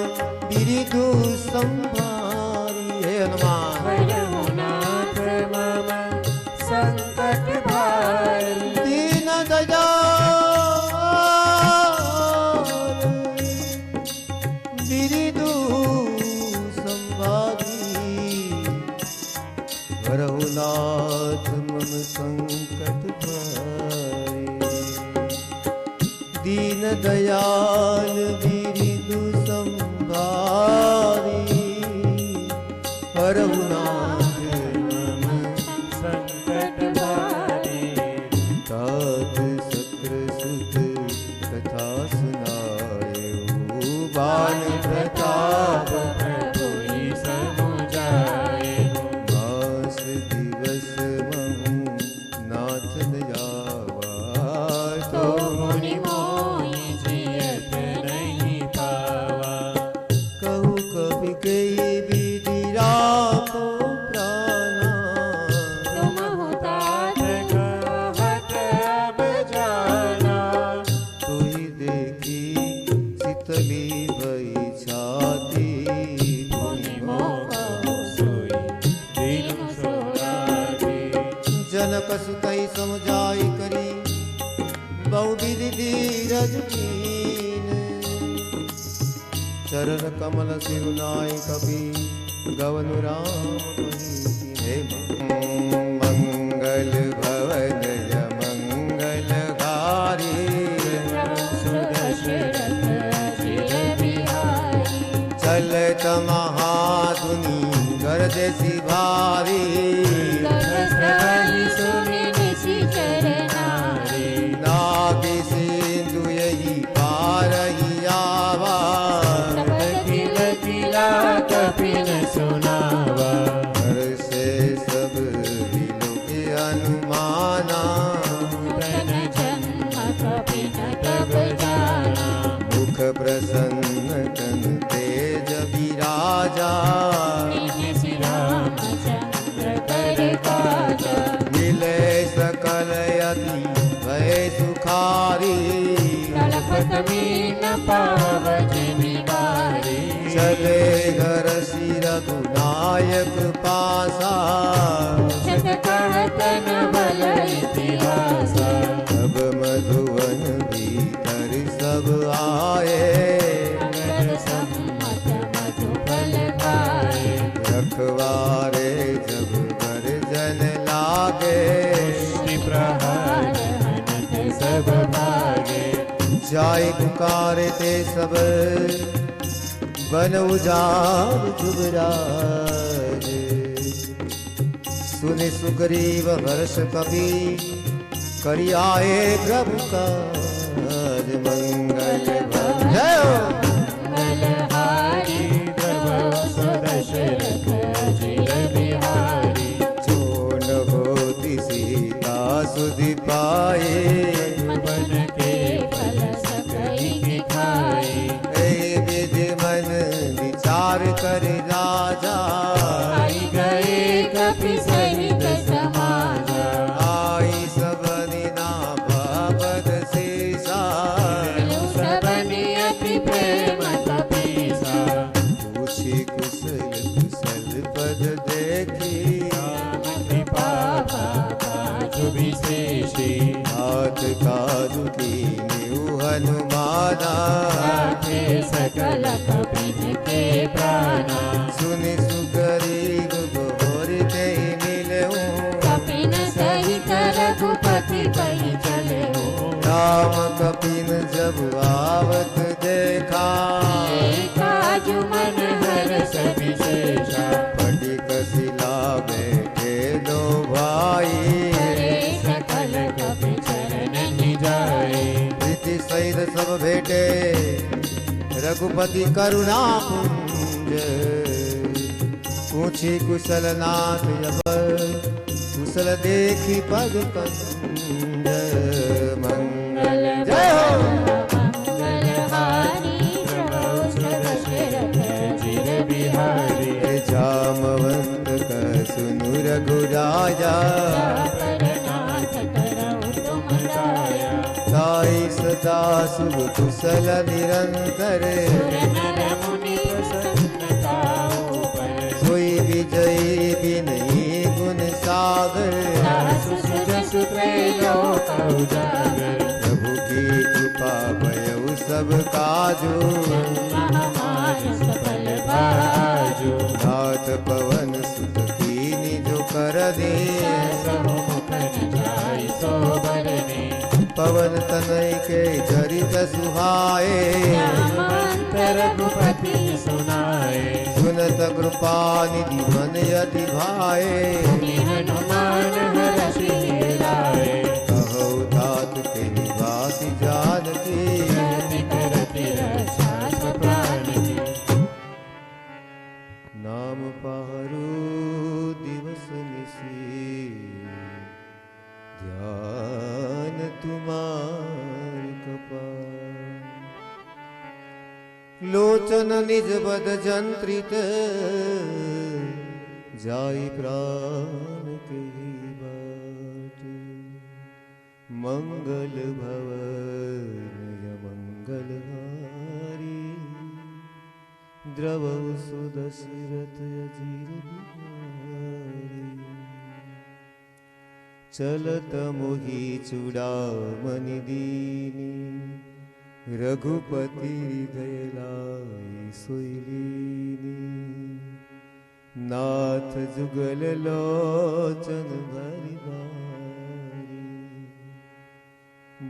बिरिदु संभारी हे हनुमान वरमुनाथ मम संकट भारी दीन दयाल बिरिदु संभारी वरहुनाथ मम संकट भारी दीन दयाल बिरिदु संभारी वरहुनाथ मम संकट भारी तात सक्र सुत कथा सुनायो बाल प्रताप प्रभु ही समुझाए मास दिवस महु नाथ न जावा तो मुनि मोहि जियत नहीं पावा कहु कवि गई विदिरा को प्राणा तुम हुतात कहत अब जाना तुहि देखी शीतली भई छाती मुनि मोह सोई दीन सोरारी जनक सुतई समझाई करी बहु विधि धीरज कीन चरण कमल सिरुनाई कपि गवनु राम कही मंगल भवन मंगल गारी सुदशरथ अचिर बिहारी चलत महाधुनि गरजसी भारी सहस्रवाणी सुनि निशिचर नारी नागे सिंधु यही पारही आवा तिल तिला कपिल सुनावा हर से सब विलो के अनुमाना तन जन्म कपिल तब जाना मुख प्रसन्न तन तेज विराजा निहि रामचंद्र कर काजा मिले सकल यति भय सुखारी तड़पत मीन पावज निवारी चले घर सिर गुनायक पासा शत कहत न बल इतिहासा अब मधुवन भी मारे जब गर्जन लागे, मुष्टि प्रहार हनत सब भागे। जाय पुकारे ते सब बन उजाड़ जुबराजे। सुनि सुग्रीव हर्ष कपि करि आए प्रभु काज मंगल भवन। जय हो। मंगलहारी द्रवसु दशरथ अजिर बिहारी। जो न होती सीता सुधि पाए, मन के फल सकई की खाई। ए विधि मन विचार कर राजा, आई गए कपि सहित समाजा। आई सबनि नाभवद शेषा, सबनि अति प्रेम कपीसा। पूछी कुशल कुशल पद देखी, राम कृपा काजु विशेषी। हाथ काजु कीन्यु हनुमाना, राखे सकल कपिन के प्राणा। सुनि सुग्रीव बोर ते मिलऊं, कपिन सहित रघुपति कहि चलऊ। राम कपिन जब आवत देखा, काजु मन हर्ष विशेषा। फटिक शिला बैठे दो भाई, सकल कपि चरण जाए। प्रीति सहित सब भेटे रघुपति करुणा पुंज। पूछी कुशल नाथ अबर, कुशल देखी पग कंज मंगल। जय हो। मंगलहारी प्रभु दशरथ अजिर बिहारी। जामवंत कसुनु रघुराजा, परनाथ करऊ तुम दाया। ताई सदा शुभ कुशल निरंतर, नर मुनि प्रसन्नता ऊपर। सोई विजयी विनयी गुण सागर। दासु सुजसु त्रैलोक उजागर। प्रभु की कृपा भयउ सब काजू, हमार सफल बाजू। नाथ पवन सुत कीनि जो कर दे, सहु मुख न जाय सो बरने। पवन तनय के चरित सुहाए, रामवंत रघुपति सुनाए। सुनत कृपा निधि मन अति भाए। मुनि हनुमान हरषि लाए। कहो तात के निवास जानकी, रति करति रक्षा स्वप्राण की। नाम पारो दिवस निसी, ध्यान तुम्हार कपाल। लोचन निज बद जंत्रित, जाई प्राण के बाट। मंगल भवन मंगल हारी, द्रवौ सुदशरथ अजिर बिहारी। चलत मोहि चूड़ामणि दीनी, रघुपति दयलाई सोइलीनी। नाथ जुगल लोचन भरि बारी,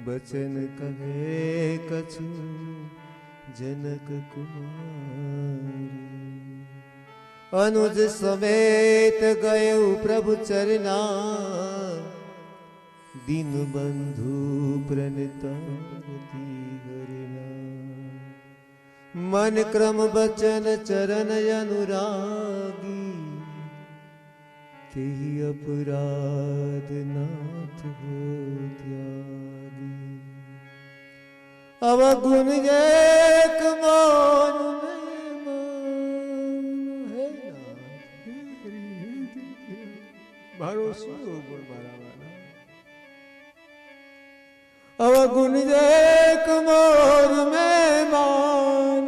बचन कहे कछु जनक कुमारी। अनुज समेत गए प्रभु चरना, दीन बंधु प्रणतारती हरिना। मन क्रम बचन चरण अनुरागी, तेहि अपराध नाथ हो त्यागी। अवगुण एक मोर में मान है नाथ। मारो શું ગુણ મારાવાના। अवगुण एक मोर में मान,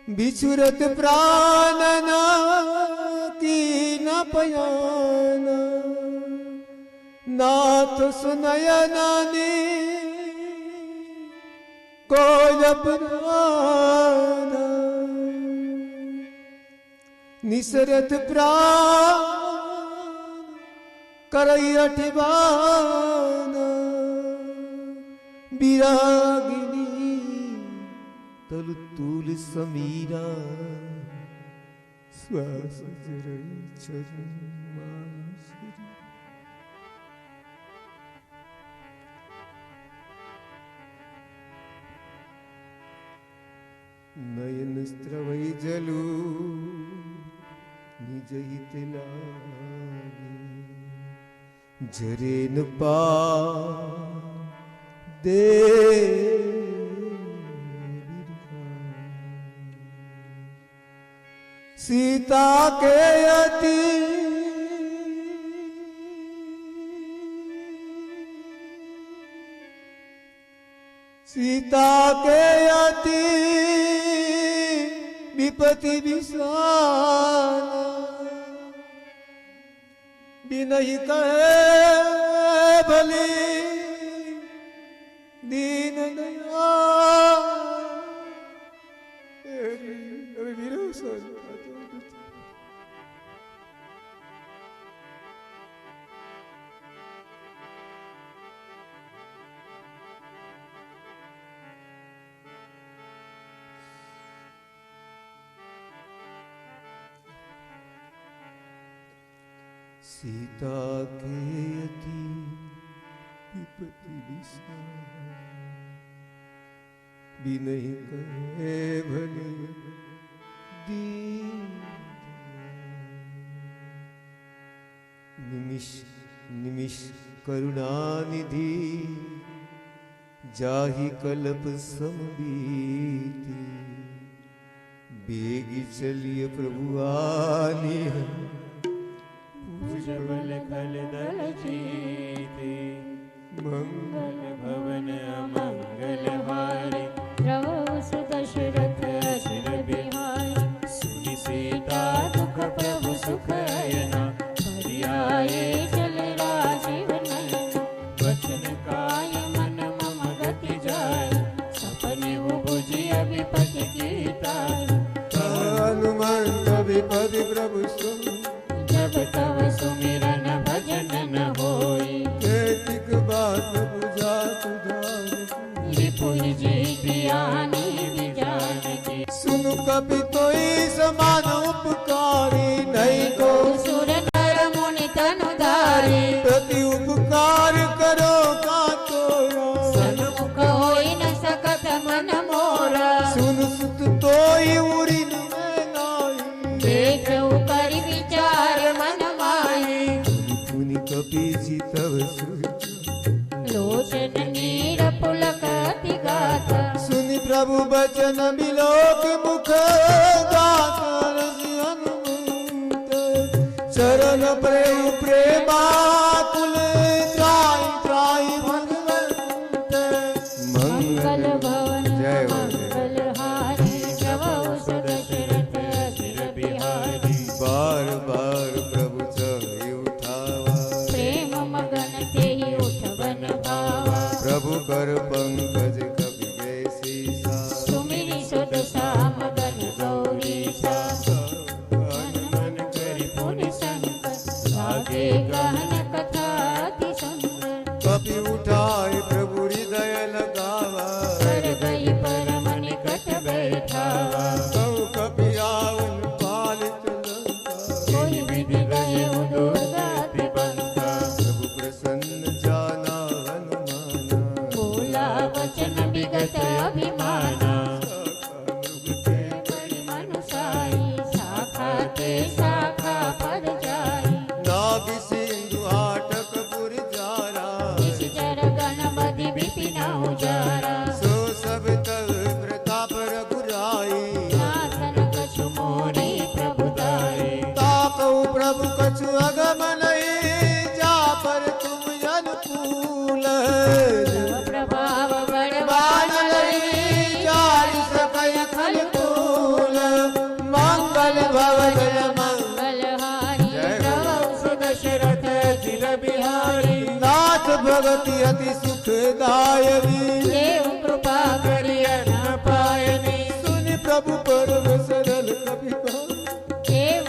बिछुरत प्राण न की न पयाना। नाथ सुनय नानी कोय अपराना। निसरत प्राण करई अठिबान विरागिनी तल तूल समीरा श्वास जरई चरण मानसरी। नयन स्त्रवै जलू निज हित लागे जरे न पा दे सीता के अति सीता के अति विपति विशाल बिनहि कहे भली दीन दयाल। सीता के अति विपति विशाल बिनहि कहे भले दीन। निमिष निमिष करुणानिधि जाहि कल्प समबीति बेगी चलिए प्रभु आनी भुजबल खल दल जीते मंगल भवन अमंगल हारे प्रभु सुदशरथ असिर बिहारी सुनि सीता दुख प्रभु सुख अयना हरियाए चल राजीव नयना वचन काय मन मम गति जाय सपने बुझि विपति गीताय हनुमंत विपति प्रभु सुन जब तव सुमिरन भजन न होई केतिक बात बुझा तुझार रिपुहि जीतियानि विजानकी सुन कपि तोई समान उपकारी नहीं को सुर नर मुनि तनुधारी प्रति उपकार करो का तोरा सन्मुख होई न सकत मन मोरा सुन सुत तोई उरी में नाई देखऊ करि विचार मन माही पुनि कपि जीतव सुर लोचन नीर पुलक अति गाथा सुनि प्रभु बचन बिलोक मुख गातर हनुमंत चरण प्रेम प्रेमाकुल त्राई त्राई भगवंत मंगल भवन जय हो मंगल हारी प्रभु सुदशरथ असिर बिहारी बार बार प्रभु चढ़ उठावा प्रेम मगन तेहि उठवन भावा प्रभु कर पंकज कवि बेसीसा सुमिरि सुध सामगन गौरीसा मन करि पुनि संकर लागे गहन कथा अति सुंदर कपि उठाए प्रभु हृदय लगावा कर गई परम निकट बैठावा कौ कपि आवन पालित लंका कोई विधि गए दुर्गति बंका प्रभु प्रसन्न जाना हनुमाना बोला वचन विगत अभिमाना मनुषाई शाखा ते शाखा पर जाई नाग सिंधु हाटक पुर जारा इस जर गणपति विपिन उजारा सो सब तव प्रताप रघुराई नाथन कछु मोरी प्रभुदाई ताकऊ प्रभु कछु अगम नहीं जा पर तुम अनुकूल प्रभाव बड़वान बानलई जारि सकय खल कूल मंगल भवन मंगल हारी जय हो। प्रभु सुदशरथ असिर बिहारी नाथ भगति अति सुखदायनी देव कृपा करिय न पायनी सुनि प्रभु परम सरल कपि भाई देव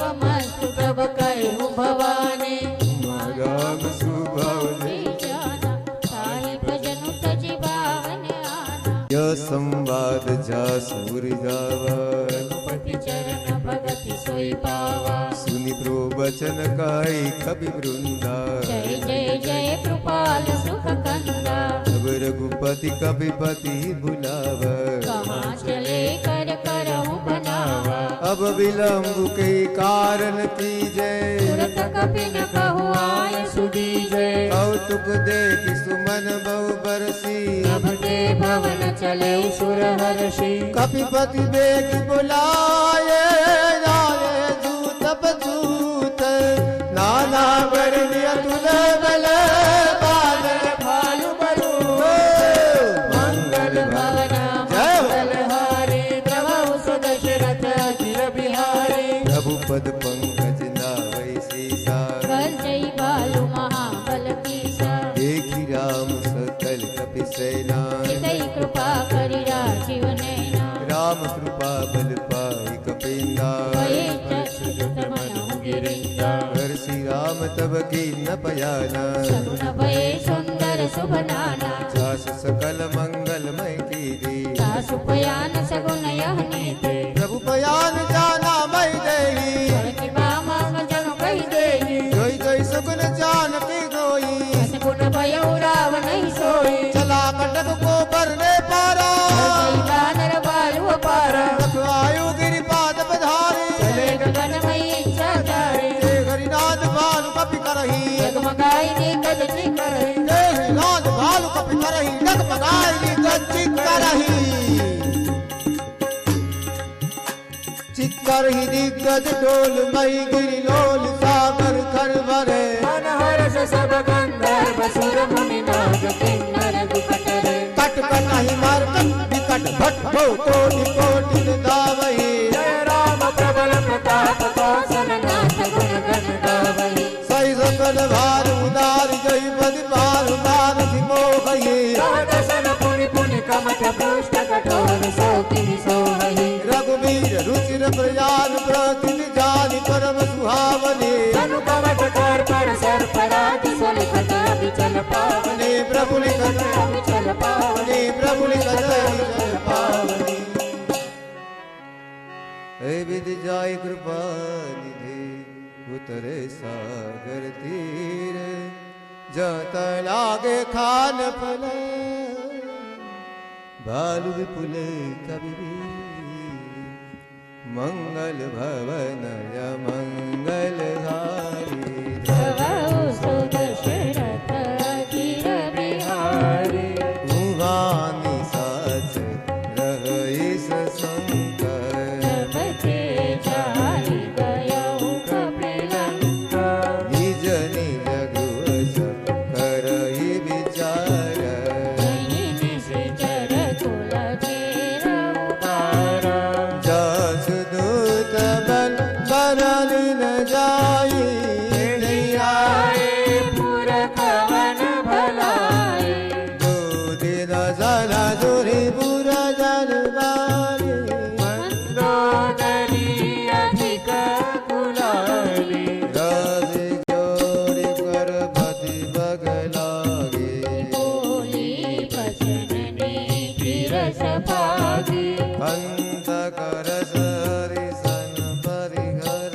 संवाद जा सूर जावा रघुपति चरण भगति सोई पावा सुनि प्रवचन काई कवि वृंदा जय जय जय कृपाल सुख कंदा अब रघुपति कविपति बुलावा कहाँ चले कर करहु बनावा अब विलंब के कारण कीजय तुरत कपिन कहु आय सुदीजय कौतुक देख सुमन बहु बरसी नभ के भवन चले सुर हर्षि कपिपति बेग बुलाए जाए दूत बदूत नाना वर्ण अतुल बल बादल भालु बरु मंगल भवन मंगल हारी द्रवहु सुदशरथ अखिल बिहारी प्रभुपद पंकज नावै सीसा जय बालु महाबल कीसा देखी राम सकल कपि सेना कई कृपा करि राजीव नैना राम कृपा बल पाई कपिंदा भये चक्षुषुत मनहु गिरिंदा हर्षि राम तब की न पयाना सगुन भये सुंदर शुभ नाना सास सकल मंगलमय कीरी सासु पयान सगुन यह नीते प्रभु पयान जाना मई देही करति बामंग जन कहि देहि जोई जोई सगुन जान की गोई सगुन भयउ राव नहीं सोई चला कटक को करने पारा जय बानर बालु पारा रखवायु गिरिपाद बधारी चले गगन मई इच्छा धारी जय हरिनाथ भालु कपि करही जगमगाई निकट करहि जय हरिनाथ भालु कपि करही डगमगाई गच्छि करही चिक्कर ही दिग्गज डोल मई गिरि लोल सागर कर भरे मन हर्ष सब गंधर्व सुर मुनि नाग किन्नर दुखट रे कट कटहि मारकट विकट भट भो कोटि कोटि दावहि जय राम प्रबल प्रताप कौशल नाथ गुण गण गावहि सही सकल भार उदार जय पदि पार मान मोहहि दर्शन पुनि पुनि कमठ पृष्ठ कठोर सोति सोहहि रघुवीर रुचिर प्रयान प्रतिन जानि परम सुहावने तनु कवच कर पर सर पराति सलिखत विचल पावने प्रभु लिखत विचल पावने प्रभु लिखत विचल पावने हे विधि जाय कृपा निधि उतरे सागर तीर जत लागे खान फल भालु विपुल कबीर मंगल भवन मंगल हारी द्रवहु सुदशरथ अखिल बिहारी मुहानि साच रहीस शंकर जपते जाहि गयउ कपिलंका निज निज गृह करहि विचार जहि निश्चर कुल चेर उतारा जस दूत बल बरनि न जाई आए पुर कवन भलाए दो दिन जला जोरी बुरा जल बारी मंदोदरी अधिक कुलाली राज जोरी कर पति बगलागे बोली बचन नीति रस भागी अंत कर सरि सन परिहर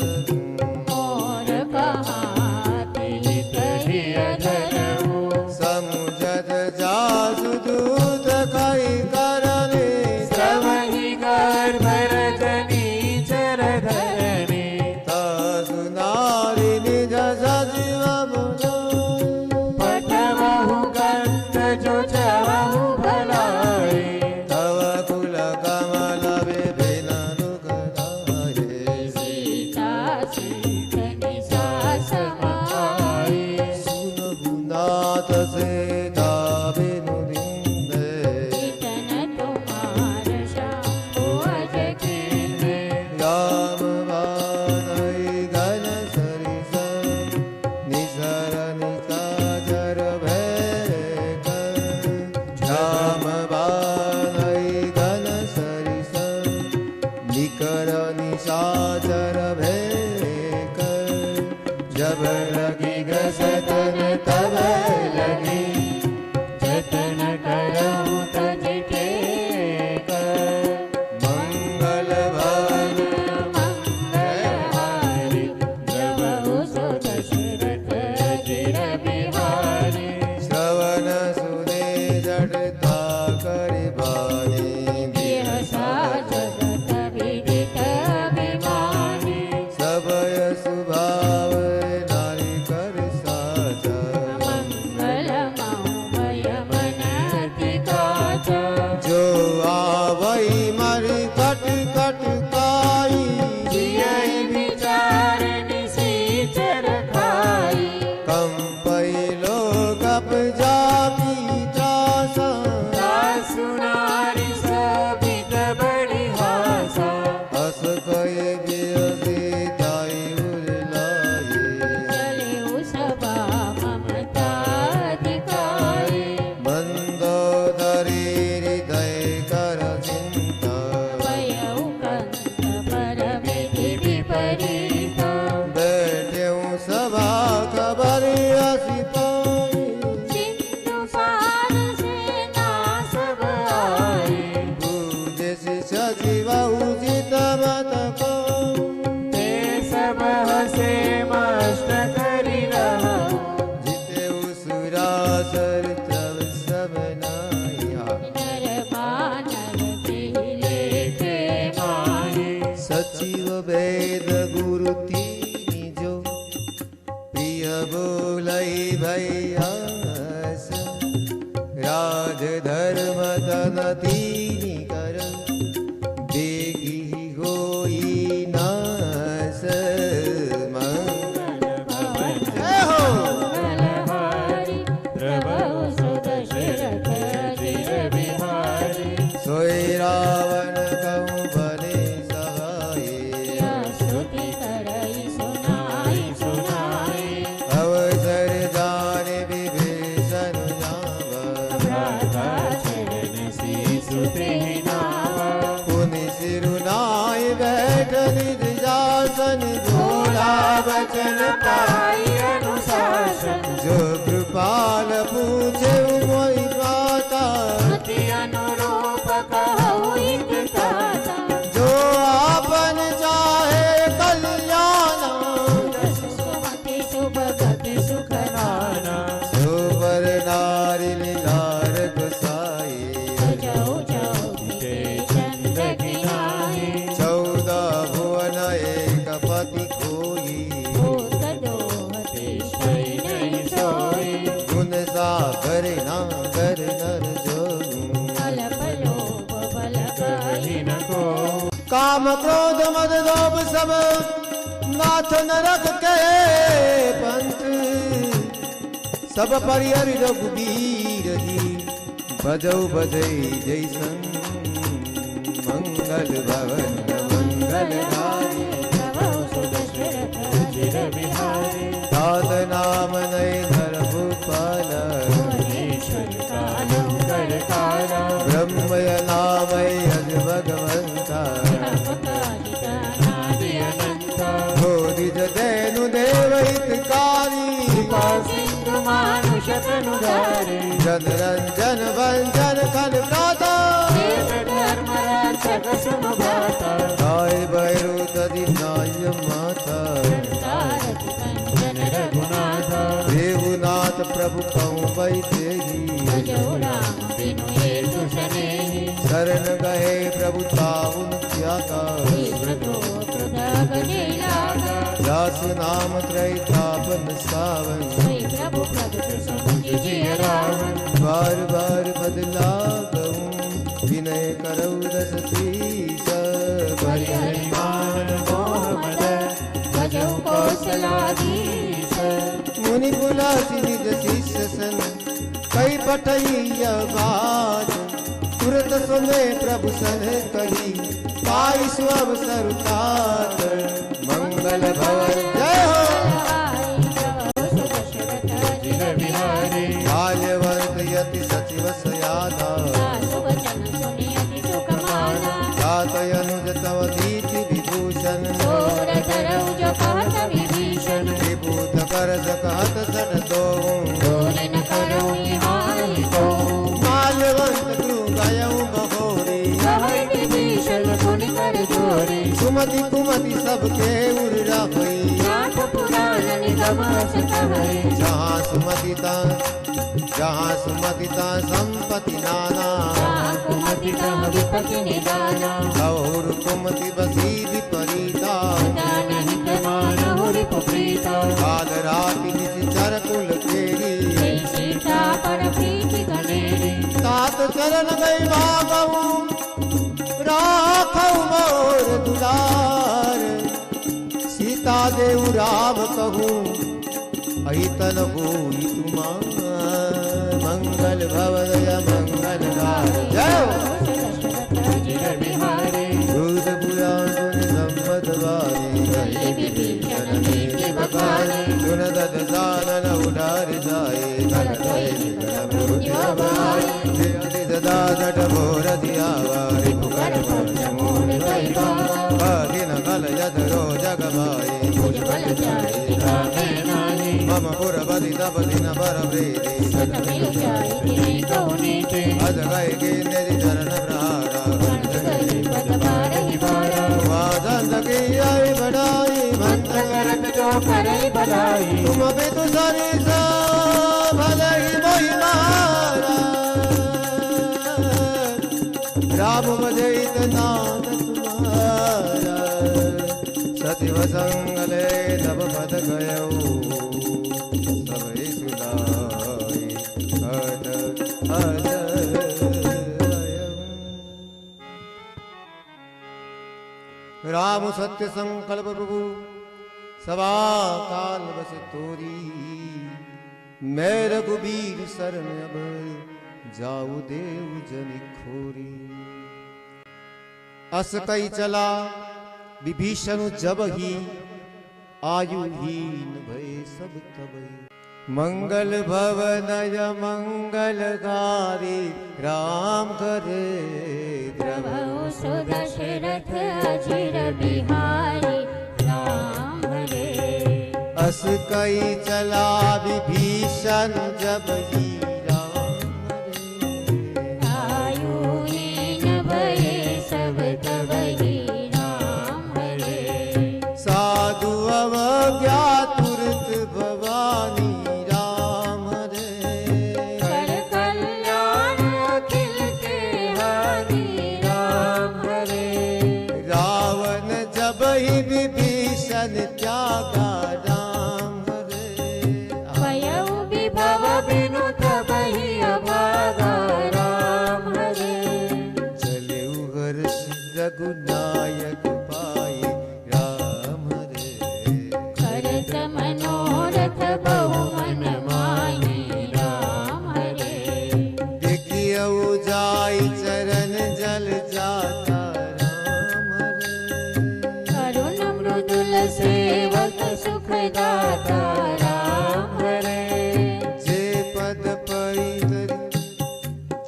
और कहाती कही अधरहु समुझत जासु दूत कई करले श्रवहि गर्भ रजनी चर धरणी तासु नारी निज सजीव बुझाई पठवहु ग्रंथ जो चवहु भलाई तव कुल कमल विभिन्न दुखदाये सीता सीतनि सास समाई सुनहु नाथ से दाबिनु दिंदे कीर्तन तुम्हार शंभु अज कीर्ति राम बानई गण सरिस निसर निकाजर भय कर राम बानई गण सरिस निकर निशाचर भय कर जब लगी घसतन तब लगी जतन करहु तज के सिंह बोलई भैयास राज धर्म तन तीनी कर देगी होई नास जय हो सोई रावण कहूँ भले सहाय अवसर जाने विभीषण जावा पुनि सिरुनाय बैठ निज जासन भोला बचन पाई जो कृपाल पूछे मोहि माता जो आपन चाहे कल्याण सुबर नारी लीलार गोसाई 14 भुवन एक पति कोई गुण सागर नागर नर जो काम क्रोध मद लोभ सब नाथ नरक के पंथ सब परिहरि रघुबीर जी बजौ बजै जैसन मंगल भवन मंगल तात नाम नय धर भूपाल ब्रह्मय नामय अज भगवंता बोधिज देनु देवहितकारी जन रंजन भंजन खन प्राता गाय बैरु तदि नाय माता देवनाथ प्रभु कहूँ बैठेगी शरण गए प्रभु ताउन त्यागा दास नाम त्रैतापन सावन बार बार बदला गऊं विनय करौ रस तीस मुनि बुलासी निज शिष्य सन कई पठैया बात तुरत सुने प्रभु सन कही पाई सुअव सरुतात मंगल भवन जय हो बाल्यवंत यति सचिव सयादा जात अनुज तव दीति विभूषण विभूत कर सकहत सन दो माल्यवंत गुरु गयऊ बहोरी सुमति कुमति सबके उर रही जहाँ सुमति ता संपत्ति नाना गौर कुमति बसी विपरीता काल राति निश्चर कुल केरी तात चरण गई भागऊ राखऊ मोर दुलार सीता देव राम कहूँ ऐतन होई तुमार मंगल भवदय मंगल जय दूध पुराण संपत वारी सुन दद सानन उडार जाए सदा नट भोर दियावारी दिन कल यद रो जग भाई मम पुरबदि तब दिन बर प्रीति अज गए के निधि चरण प्रहारा वादन की आई बढ़ाई मंत्र करत जो करई बढ़ाई तुम भी तो सारी सा भले ही मोहि मारा राम बजे नाम तुम्हारा सचिव संगले तब पद गयो सत्य संकल्प प्रभु सवा काल बस तोरी, मैं रघुबीर शरण अब जाऊ देव जन खोरी। अस कई चला विभीषण जब ही, आयुहीन भय सब तबहि। मंगल भवनय मंगलकारी, राम करे प्रभु सुदशरथ अजिर बिहारी, राम हरे। अस कई चला विभीषण जब ही, राम हरे। आयुहीन भये सब तबहि, राम हरे। साधु अवज्ञा तुरत भवानी, राम हरे। कर कल्याण अखिल के हानि, राम हरे। रावण जब ही विभीषण त्यागा, राम हरे। भयउ विभव बिनु तबहि अभागा, राम हरे। चले हर्ष रघुनायक पाए, राम हरे। करत मनोरथ बहु मन माहि, राम हरे। देखियौ जाई चरण जल जाता, राम हरे। करुण मृदुल सेवक सुख दाता, राम हरे।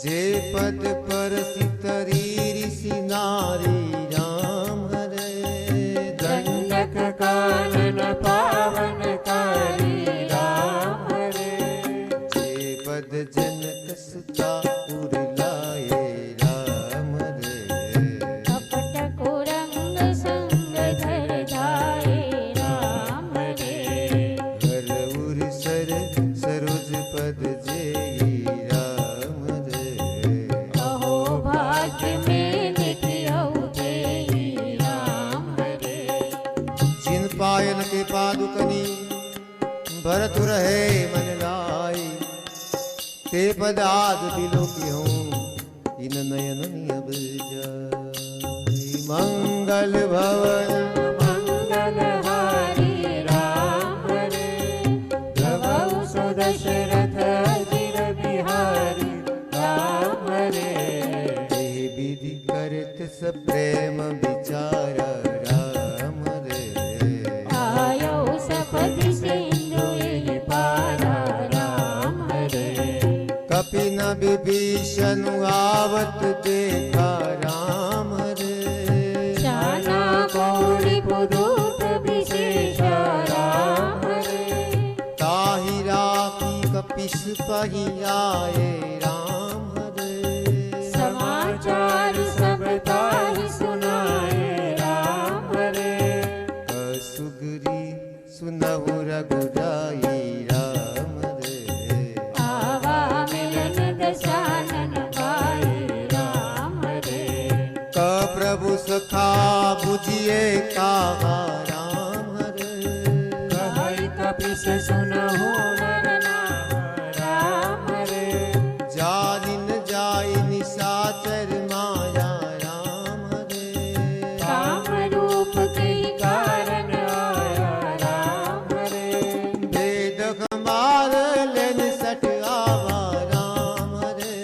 जे पद पर सितरी ऋषि नारी, राम हरे। दंडक कानन पावन कारी, राम हरे। जे पद जनक सुता उर लाए, राम हरे। कपट कुरंग संग धर जाए, राम हरे। हर उर सरोज पद जेई, राम हरे। अहो भाग्य में नित्यौ देहि, राम हरे। जिन पायन के पादुकनी भरत रहे मन लाई, ते पदाद बिलो की हूँ इन नयन अब जाई। मंगल भवन मंगलहारी, राम हरे। प्रभु सुदशरथ अजिर बिहारी, राम हरे। हे विधि करत सब प्रेम विचार, राम हरे। आयौ सपदि सिंधु एहि पारा, राम हरे। कपि न विभीषण आवत देखा, राम हरे। जाना कौड़ी पुदूत विशेष, राम हरे। ताहि राखी कपिस पहि आए, राम हरे। समाचार सब ताहि सुनाए, राम हरे। कसुगरी सुनहु रघुराई, राम हरे। आवा मिलन दशानन पाए, राम हरे। प्रभु सखा बुझिए काहा, राम हरे। कहै कपिस सुनहु नर नाम, राम हरे। जानिन जाई निशाचर माया, राम हरे। काम रूप के कारण आया, राम हरे। वेद हमार लेन सट आवा, राम हरे।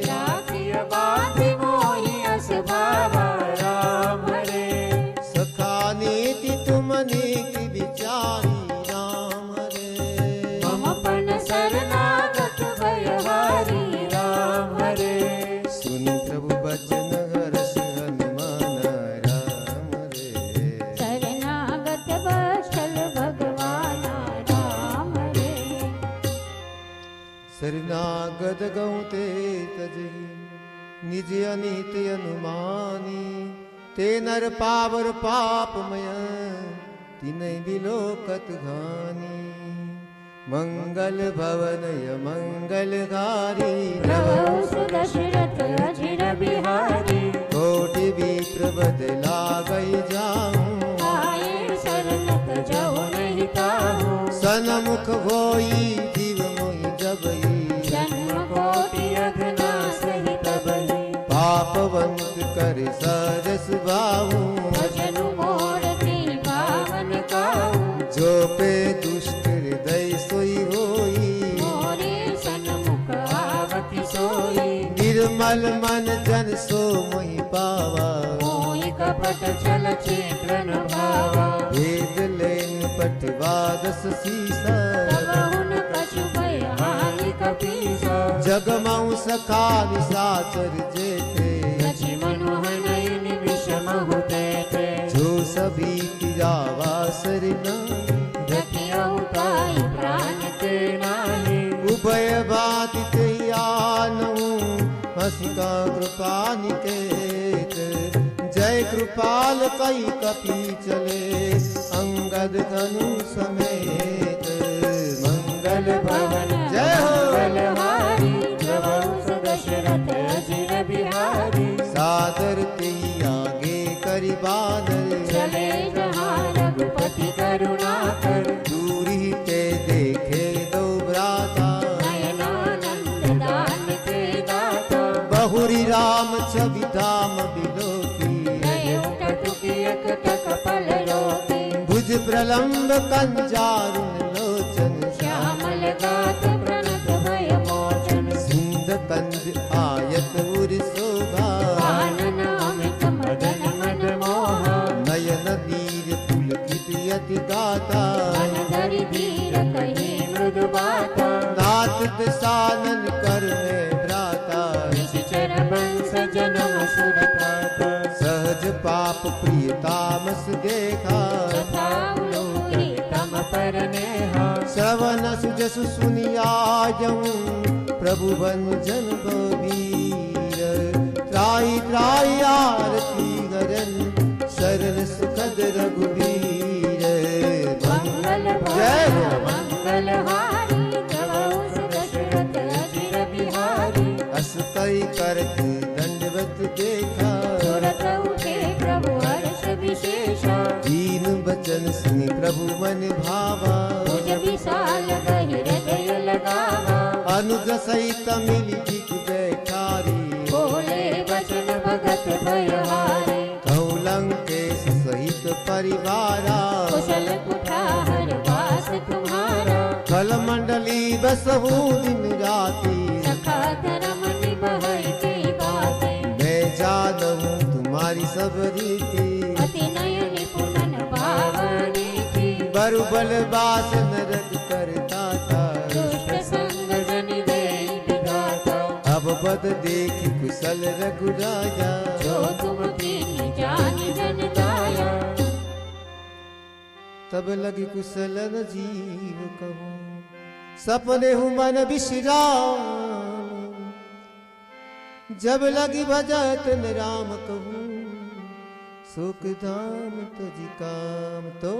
राखिय बाधि मोहि अस भावा, राम हरे। सखा नीति तुम नीति विचारी, राम हरे। मम पन शरणागत भयहारी, राम हरे। सुन प्रभु बचन हर्ष हनुमान, राम हरे। शरणागत वत्सल भगवान, राम हरे। शरणागत गौते तजहि, निज अनित अनुमानी। ते नर पावर पापमय, तिनै बिलोकत घानी। मंगल भवनय मंगलकारी, प्रभु सुदशरथ अजिर बिहारी। कोटि विप्र बद लागई जाऊं, आए शरणत जहु नहीं ताहू। सनमुख होई जीव मोहि जबई। जन्म कोटि अघना सही तबहि। पापवंत कर सरस बाहू, भजनु मोर निर्मल मन जन सो मोहि पावा, मोहि कपट छल छिद्र न भावा, भेद लेन पटवादस सीसा, तबहु न कछु भय हानि कपीसा, जग मऊ सखा निशाचर जेते, रचि मनोहर निमिष महु देते, जो सभी तिरावा सरनाई, रखियहु ताहि प्राण ते नाहि, उभय बाधित आनहु हसिका कृपा निकेत, जय कृपाल कई कपि चले, अंगद धनु समेत, मंगल भवन जय हो, मंगलहारी प्रभु दशरथ अजिर बिहारी, सादर ते आगे करि बादल, चले जहाँ रघुपति करुणाकर, दूरी ते देखे दो भ्राता, नयनानंद दान ते दाता, बहुरी राम छवि धाम बिलोकी, नय उठतुकी एकटक पल रोकी, भुज प्रलंब कंजारुन लोचन, श्यामल गात प्रणत भय मोचन, सिंध कंद आयत उर शोभा, कानन अमित मदन मद मोहा, नयन नीर पुलकित यति गाता, मन धरि धीर कही मृदु बाता, नाथ दशानन कर में भ्राता, निश्चर बंस जनम सुर प्राता, सहज पाप प्रिय तामस देखा, तथा उलोरी तम पर नेहा, श्रवण सुजसु सुनियायऊं प्रभु भंजन बबीर, त्राई त्राई आरती गरन शरण सुखद रघुबीर, मंगल जय हो। मंगलहारी प्रभु दशरथ अजिर बिहारी, अस कई करत दंडवत देखा, तुरत उठे प्रभु हर्ष विशेषा, दीन बचन सुनि प्रभु मन भावा, भुज विशाल गहि हृदय लगावा, अनुज सहित मिली दिख बैठारी, बोले वचन भगत भयहारे, कहूँ लंकेश सहित परिवारा, कुशल कुठार वास तुम्हारा, कल मंडली बसहु दिन राती, सखा धर्म निभहि की बातें, मैं जानहूँ तुम्हारी सब रीति, अति नयन पुनन भावनी की, बरु बल बास नरक करता था, दुष्ट संग जन देई विधाता, अब बद देखी कुशल रघु राजा, जो तुम कीन्ही जानि जन दाया, तब लगी कुशल न जीव कहूँ, सपने हूँ मन विश्राम, जब लगी भजत न राम कहूँ, सुख धाम तुझी काम, तो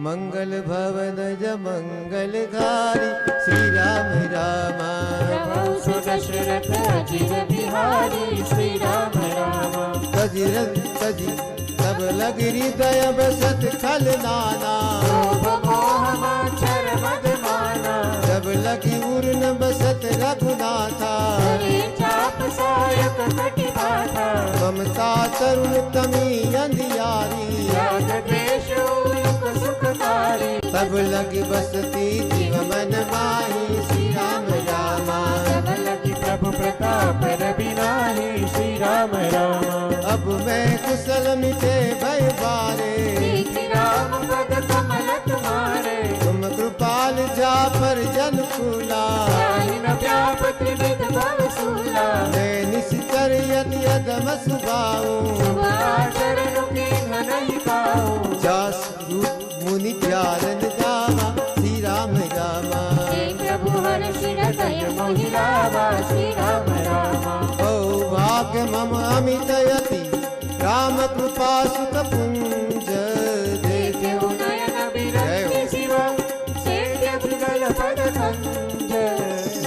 मंगल भवन ज मंगल घारी, श्री राम रामा, प्रभु सुदशरथ अजिर बिहारी, श्री राम रामा, तजिरथ तजी तब लगी हृदय बसत खल नाना, लोभ मोह माच्छर मद माना, जब लगी उर्न बसत रघुनाथा, हरि चाप सायक कटि बाधा, ममता तरुण तमी अंधियारी, त्याग द्वेष उलुक सुखकारी, तब लगी बसती जीव मन माही, श्री राम रामा, तब लगी प्रभु प्रताप रविनाहि, श्री राम रामा, अब मैं कुशल मिटे भय बारे, सीखि राम पद कमल तुम्हारे, तुम कृपाल जा पर जन कूला, ताहि न व्यापति विध भव सूला, मैं निश्चर यदि अदम सुभाऊं, शुभ आचरण कीन्ह नहीं पाऊं, जास रूप मुनि ध्यान दावा, श्री राम रामा, हे प्रभु हर्ष हृदय मोहि लावा, श्री राम रामा, ओ भाग्य मम अमित यति, राम कृपा सुख पुंज देखे, देखेउ नयन बिरंगी शिवा, सेव्य जुगल पद कंज,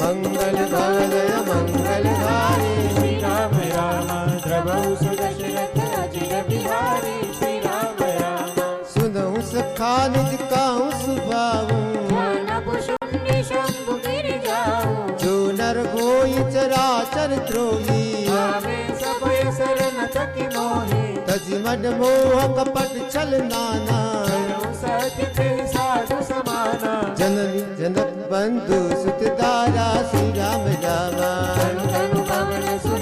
मंगल भवदय मंगल हारी, श्री राम रामा, प्रभु सुदशरथ अजिर बिहारी, श्री राम रामा, सुनहु सखा निज काहू सुभाऊं, ज्ञान शून्य शंभु गिर जाऊं, जो नर होई चराचर द्रोही, आवे सबय शरण चकी मोहि, तज मद मोह कपट छल नाना, करो सत्य ते साधु समाना, जननी जनक बंधु सुत दारा, श्री राम रामा, धनु धनु पवन सुत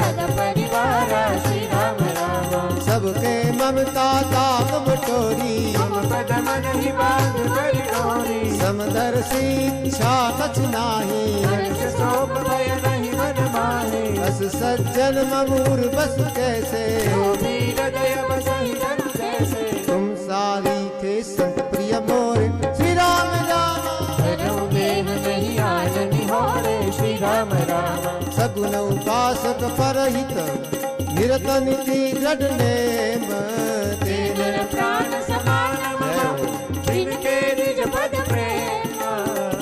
हर्ष इच्छा कछ नाही, हर्ष शोक भय नहीं मन माहे। बस सज्जन ममूर बस कैसे, जो भी हृदय बसहि तनु जैसे। तुम सारी थे संत प्रिय मोर, श्री राम राम। धनु देह नहीं आन निहोरे, श्री राम राम। सगुन उपासक परहित, निरत नीति दृढ़ नेम। तेनर प्राण समान मम, जिनके निज पद प्रेम।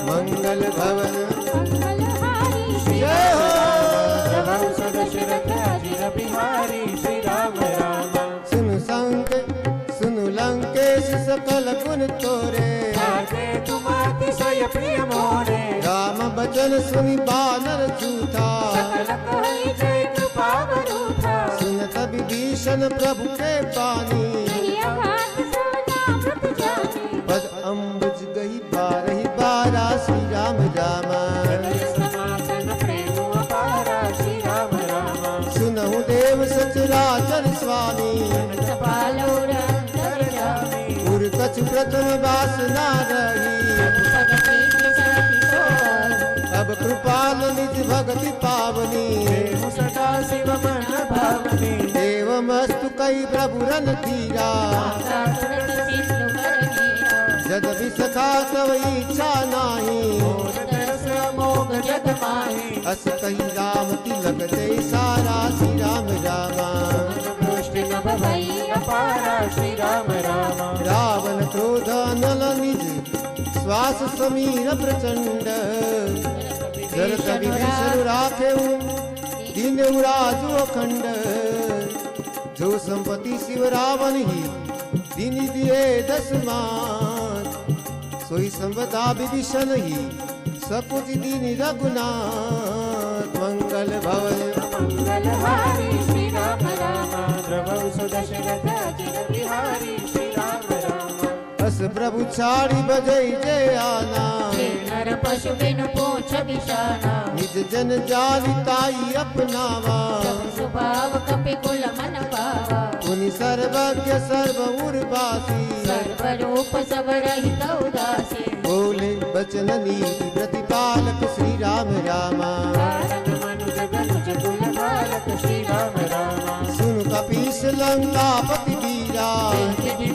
मंगल भवन मंगलहारी श्री जय हो। राम, दशरथ अजिर बिहारी श्री राम राम। सुन सुनु लंकेश सकल गुण तोरे, आगे तुम अतिशय प्रिय मोरे। राम बचन सुनि बानर झूठा, सकल कहि जय कृपा वरूठा। सुनत विभीषण प्रभु के बानी, नहीं अघात सब नामृत जानी। पद अम्बुज गई बारहि बारा, श्री राम रामा। हृदय सनातन प्रेम अपारा, श्री राम राम। सुनहु देव सचराचर स्वामी, पालो अंतर जामी। उर कछु प्रथम वासना रही, सगति सती सोई। अब कृपाल निज भगति पावनी। देहु सदा शिव मन भावनी। एवमस्तु कई प्रभु रन धीरा, माता तुरत सिंधु कर नीरा। जद विसखा तव इच्छा नाही, मोर तरस अमोघ जग माही। अस कही राम तिलक ते सारा, श्री राम रामा। पुष्ट नभ भई अपारा, श्री राम राम। रावण क्रोध नल निज, श्वास समीर प्रचंड। जरत विभीषण राखे दीन राजु अखंड। जो संपत्ति शिव रावण ही, दीन दिए 10 मान। सोई संपदा विभीषण ही, सकुच दीन रघुनाथ। मंगल भवन मंगलहारी श्री राम राम। द्रवहु सुदशरथ अजिर बिहारी, श्री राम राम। अस प्रभु छाड़ी बजई जय आना, नर पशु बिनु पूछ बिशाना। निज जन जालिताई अपनावा। स्वभाव कपि कुल मन पावा। पुनि सर्वज्ञ सर्व उर्वासी, सर्वरूप सब रहित उदासी। बोले बचन नीति प्रतिपालक, श्री राम रामा। कारण मनुज गनुज कुल बालक, श्री राम राम। सुन कपीस लंकापति वीरा, विधि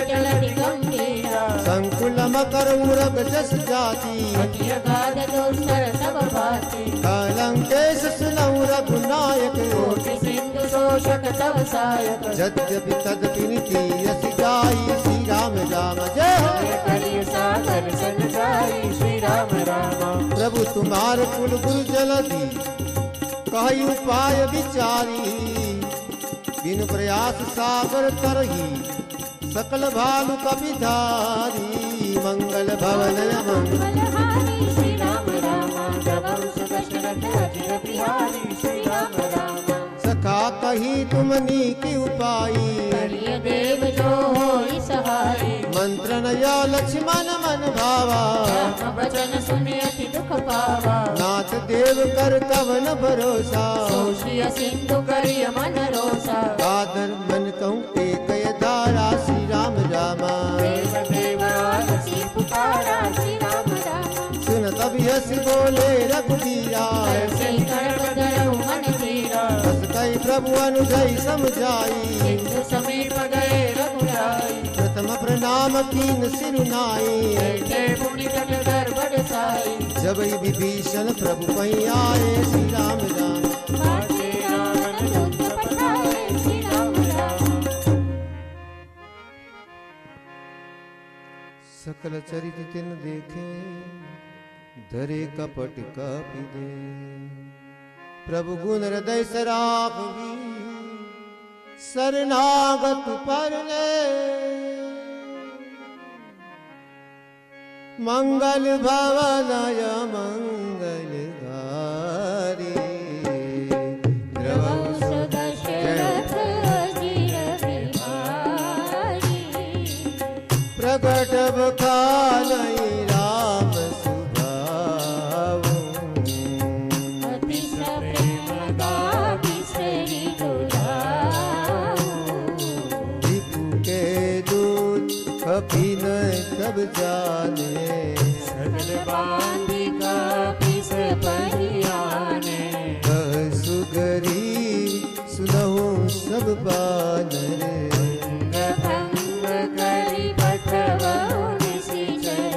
जलधि गंभीरा। संकुल मकर उरग जस जाति, अति अगाध दोस्तर सब भाति। कलंकेश सुनहु रघुनायक, कोटि सिंधु शोषक तव सायक। यद्यपि तदपि नीति यस गाई, श्री राम राम। जय हो। कलिय सागर सन जाई, श्री राम राम। प्रभु तुम्हार कुल गुरु जलधि, कही उपाय विचारी। बिन प्रयास सागर तरही, सकल भालु कपिधारी। मंगल भवन मंगल मंगलहारी श्री राम राम। द्रवहु सुदशरथ अजिर बिहारी, श्री राम राम। सखा कही तुमनी की उपाई, करिय देव जो होई सहाय। मंत्र नया लक्ष्मण मन भावा। राम बचन सुनि अति दुख पावा। नाथ देव कर कवन भरोसा, सोषिय सिंधु करिय मन रोसा। आदर मन कहूँ एक धारा, श्री राम रामा। देव देव आलसी पुकारा, श्री राम राम। सुन तब यस बोले रघुबीरा, ऐसे कर बदलहु मन धीरा। बस कई प्रभु अनुजय समझाई। सिंधु समीप गए रघुराई। प्रथम प्रणाम कीन सिरुनाई, बैठे मुनि तट धर बरसाई। जब विभीषण प्रभु पई आए, श्री राम राम। बाटे रावण दूत पठाए, श्री राम राम। सकल चरित तिन देखे, धरे कपट कपि दे। प्रभु गुण हृदय सराखवी, शरणागत पर मंगल भवनय मंगलहारी। द्रवहु सुदशरथ अजिर बिहारी। प्रगट बखालई राम सुभाऊ। अति प्रेम गाविसरि दुलाऊ। रिपु के दूत कपि न सब जाने, सकल बांधी कपिस परियाने सुगरी सुनहु सब बानर भंग करी पठवहु निशिचर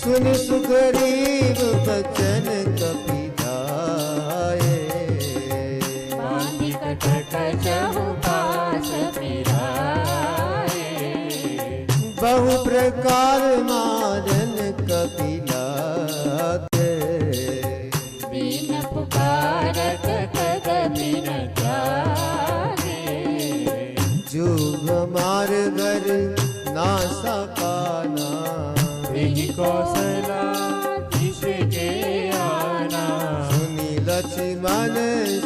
सुन सुगरीव बचन कपिताए बांधी कटक चहु पास फिराए बहु प्रकार मारन कपिलाते बिन पुकारत कदपि न जागे जो हमार घर नासा काना बिहि कौशला किसके आना सुनी लक्ष्मण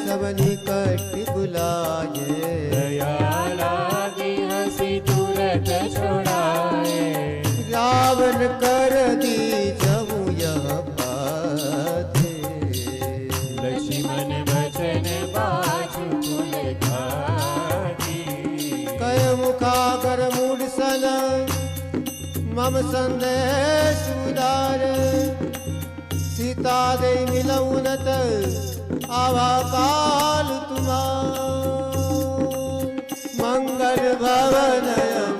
सब निकट बुलाए दया लागी हसी तुरत छुड़ाए रावण कर दी जबु यह पाते लक्ष्मण बचन बाजु कुल घाटी कय मुखागर मूड सन मम संदेश उदार सीता दे मिलउनत आवा काल तुम्हार मंगल भवन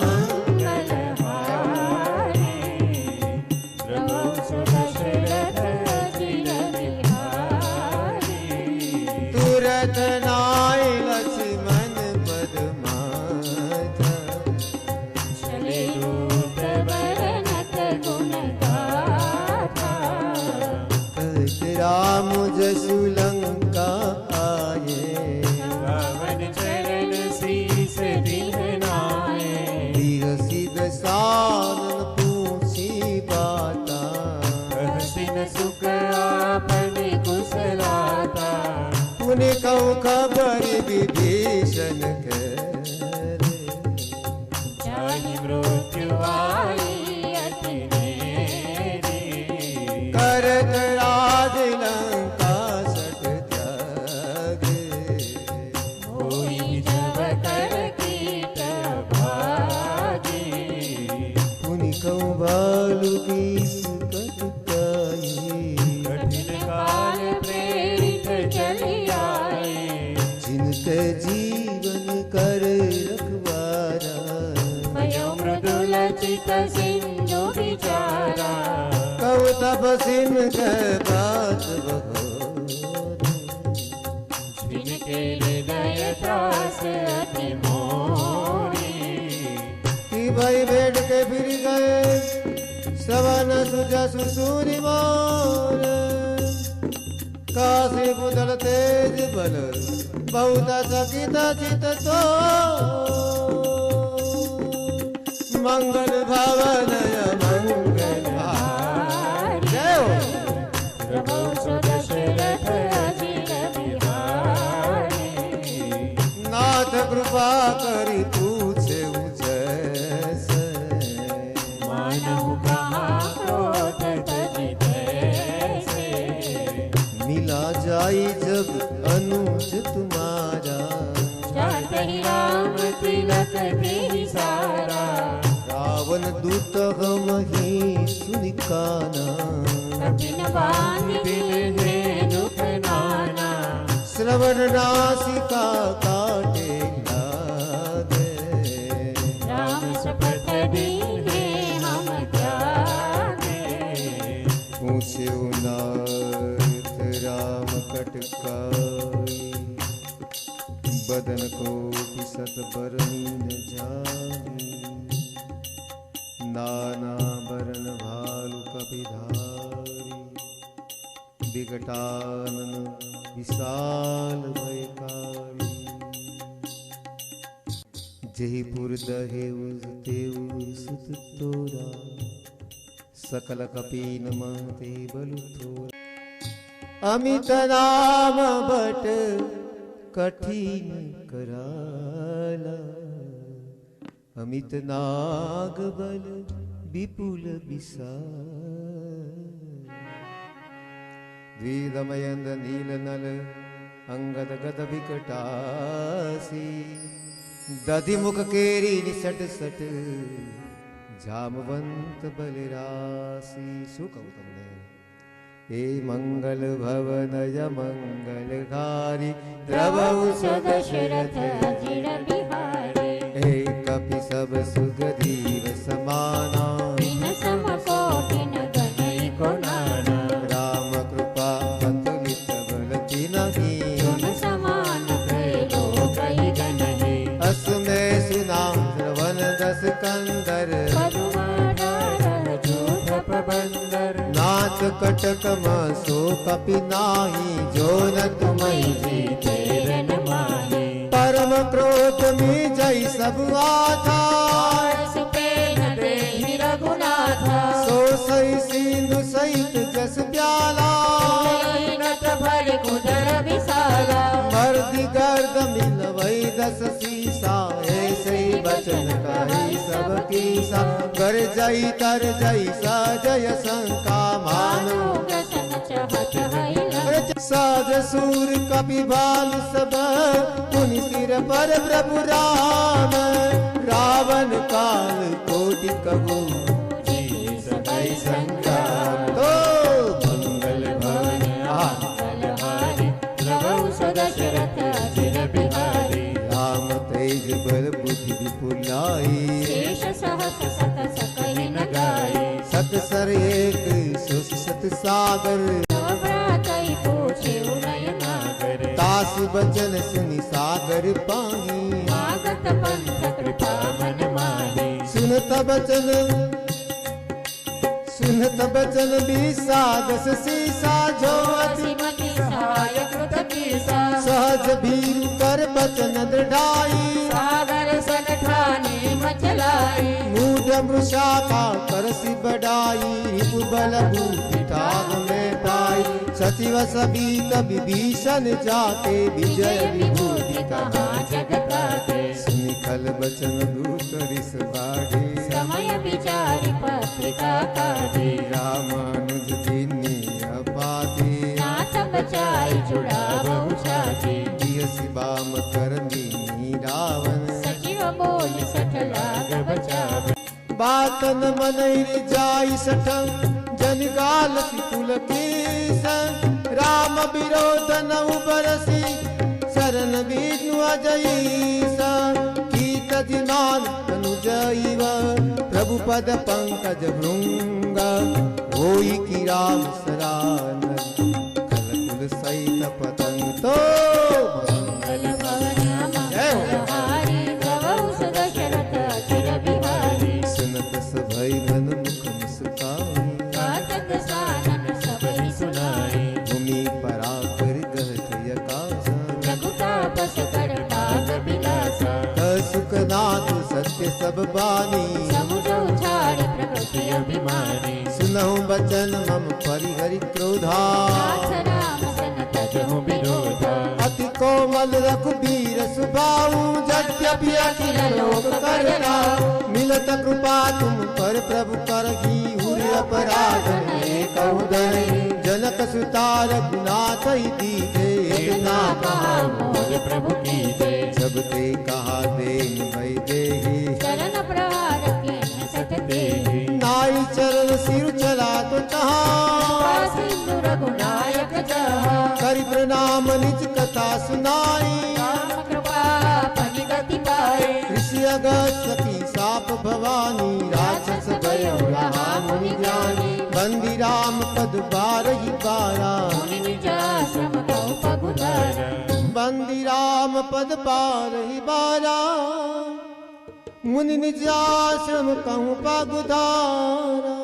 मंगल हारे प्रभु सुदशरथ अजिर बिहारी तुरत नाय लक्ष्मण पद माथा चले रूप वर्णत गुण गाथा राम जसु लंका आए रावण चरण शीस दिहनाए बिरसी दसानन पूछी बाता कहसिन सुख आपने कुशलाता पुनि कहु खबर विभीषण करे जाहि मृत्यु आई अति नेरी करत राज लंका सट त्यागे होई जब कर कीट भागी पुनि कहु भालु की सुकटकाई कठिन काल प्रेरित चली आए जिनके जीवन कर रखवारा भयो मृदुल चित सिंधु विचारा कहु तब सिन के बात बहोर जिनके हृदय त्रास अति मोरी कि भाई बैठ के फिर गए सवन सुजा सुसूरी मोर काशी बुदल तेज बल बहुत सकित चित तो मंगल भवन मंगल जय हो प्रभु सुदशरथ अजिर बिहारी नाथ कृपा करी पूछे जैसे मानहु कहाँ क्रोध तजित ऐसे मिला जाई जब अनुज तुम्हारा जातहि राम तिलक देहि सारा रावण दूत हम ही सुनिकाना कठिन बांधि दिल दुख नाना श्रवण नासिका काटे लागे राम शपथ दीहे हम त्यागे पूछे नाथ राम कटकाई बदन को सत बरनी न जाए नाना बरन भालु कपिधारी विकटानन विशाल भयकारी जयपुर दहेउ तेउ सुत तोरा सकल कपीन महते बलु थोरा अमित नाम बट कठिन कराला अमित नाग बल विपुल विशाल द्विदमयंद नील नल अंगद गद विकटासी दधि मुख केरी निसट सट जामवंत बलरासी। શું કહું તમને हे मंगल भवनय मंगलकारी द्रवौ दशरथ अजिर बिहारी हे कपि सब सुगधीव समाना बिन सम कोटिन गणई को नाना राम कृपा अतुलित बल तिनहि तुम समान त्रैलो कई गणहि अस्मै सुनाम श्रवण दस कंदर पदुमाडार जूथ प्रबंदर नाथ कटक सो कपि नाही जो न तुमहि जीते रन माही परम क्रोध में जय सब आथा आरस पे न देहि रघुनाथा सो सही सिंधु सहित जस प्याला नत भर कुदर विसाला मर्दि गर्द मिलवई दस सीसा ऐसे ही बचन कही सब कीसा कर जई तर जई सजय शंका मानो ग्रसन चहत हैला साज सूर कपि भाल सब पुनि सिर पर प्रभु राम रावण काल कोटि कबू सबई संग्राम तो मंगल भवन मंगलहारी द्रवौ दशरथ अजिर बिहारी राम तेज बल बुद्धि विपुलाई शेष सहस सत सकहि न गाई सत सर एक सुसत सागर भ्रातई पूछे उनय नागर तास बचन सुनि सागर पानी आगत पंथ कृपा मन माही सुनत बचन विषादस सीसा जो अति श्रीमती सहाय कृत कीसा सहज भीरु कर बचन दृढ़ाई सागर सन ठानी मचलाई मूढ़ मृषाका करसी बढ़ाई रिपु बल भूति ठाग में पाई सचिव सबीत विभीषण जाते विजय विभूति कहा जग काटे सुनिखल बचन दूत रिस बाढ़े समय विचारी पत्रिका काटे रामानुज दीनी अपाती नाथ बचाई जुड़ा बहु छाती दियसि बाम करनी रावण सचिव बोल सठ लाग बचावे बातन मनैर जाई सठं जन गाल कुल कीसन राम विरोध न उबरसी शरण विष्णु अजईसा कीत दिमान अनुजैव प्रभु पद पंकज भृंग होई की राम सरानन कलकुल सहित पतंग तो मंगल भवन मंगलहारी द्रवौ दशरथ अजिर बिहारी सुनत सभई मन मुख मुस्काई कातक सानन सबहि सुनाई भूमि पराकर गहत यकासा रघुतापस कर पाग बिलासा सुखनाथ सत्य सब बानी समुझो छाड़ प्रकृति अभिमानी सुनहु बचन मम परिहरि क्रोधा नाथ राम सन तजहु विरोधा अति कोमल रघुबीर सुबाऊ यद्यपि अखिल लोक करना मिलत कृपा तुम पर प्रभु करही हुर अपराध कहु धरई जनक सुता रघुनाथ दीजे इतना कहा मोर प्रभु की जय जब ते कहा देन भई देहि चरण प्रहार के न सत देहि नाई चरण सिर चला तो तहाँ सिंधु रघुनायक जहा करि प्रणाम निज कथा सुनाई राम कृपा फल गति पाए ऋषि अगस्त सती साप भवानी राक्षस भयो रहा मुनि ज्ञानी बंदी राम पद बारहि बारा मुनि निज आश्रम कौ पगुधारा बंदी राम पद बारहि बारा मुनि निज आश्रम कहूँ पगुधारा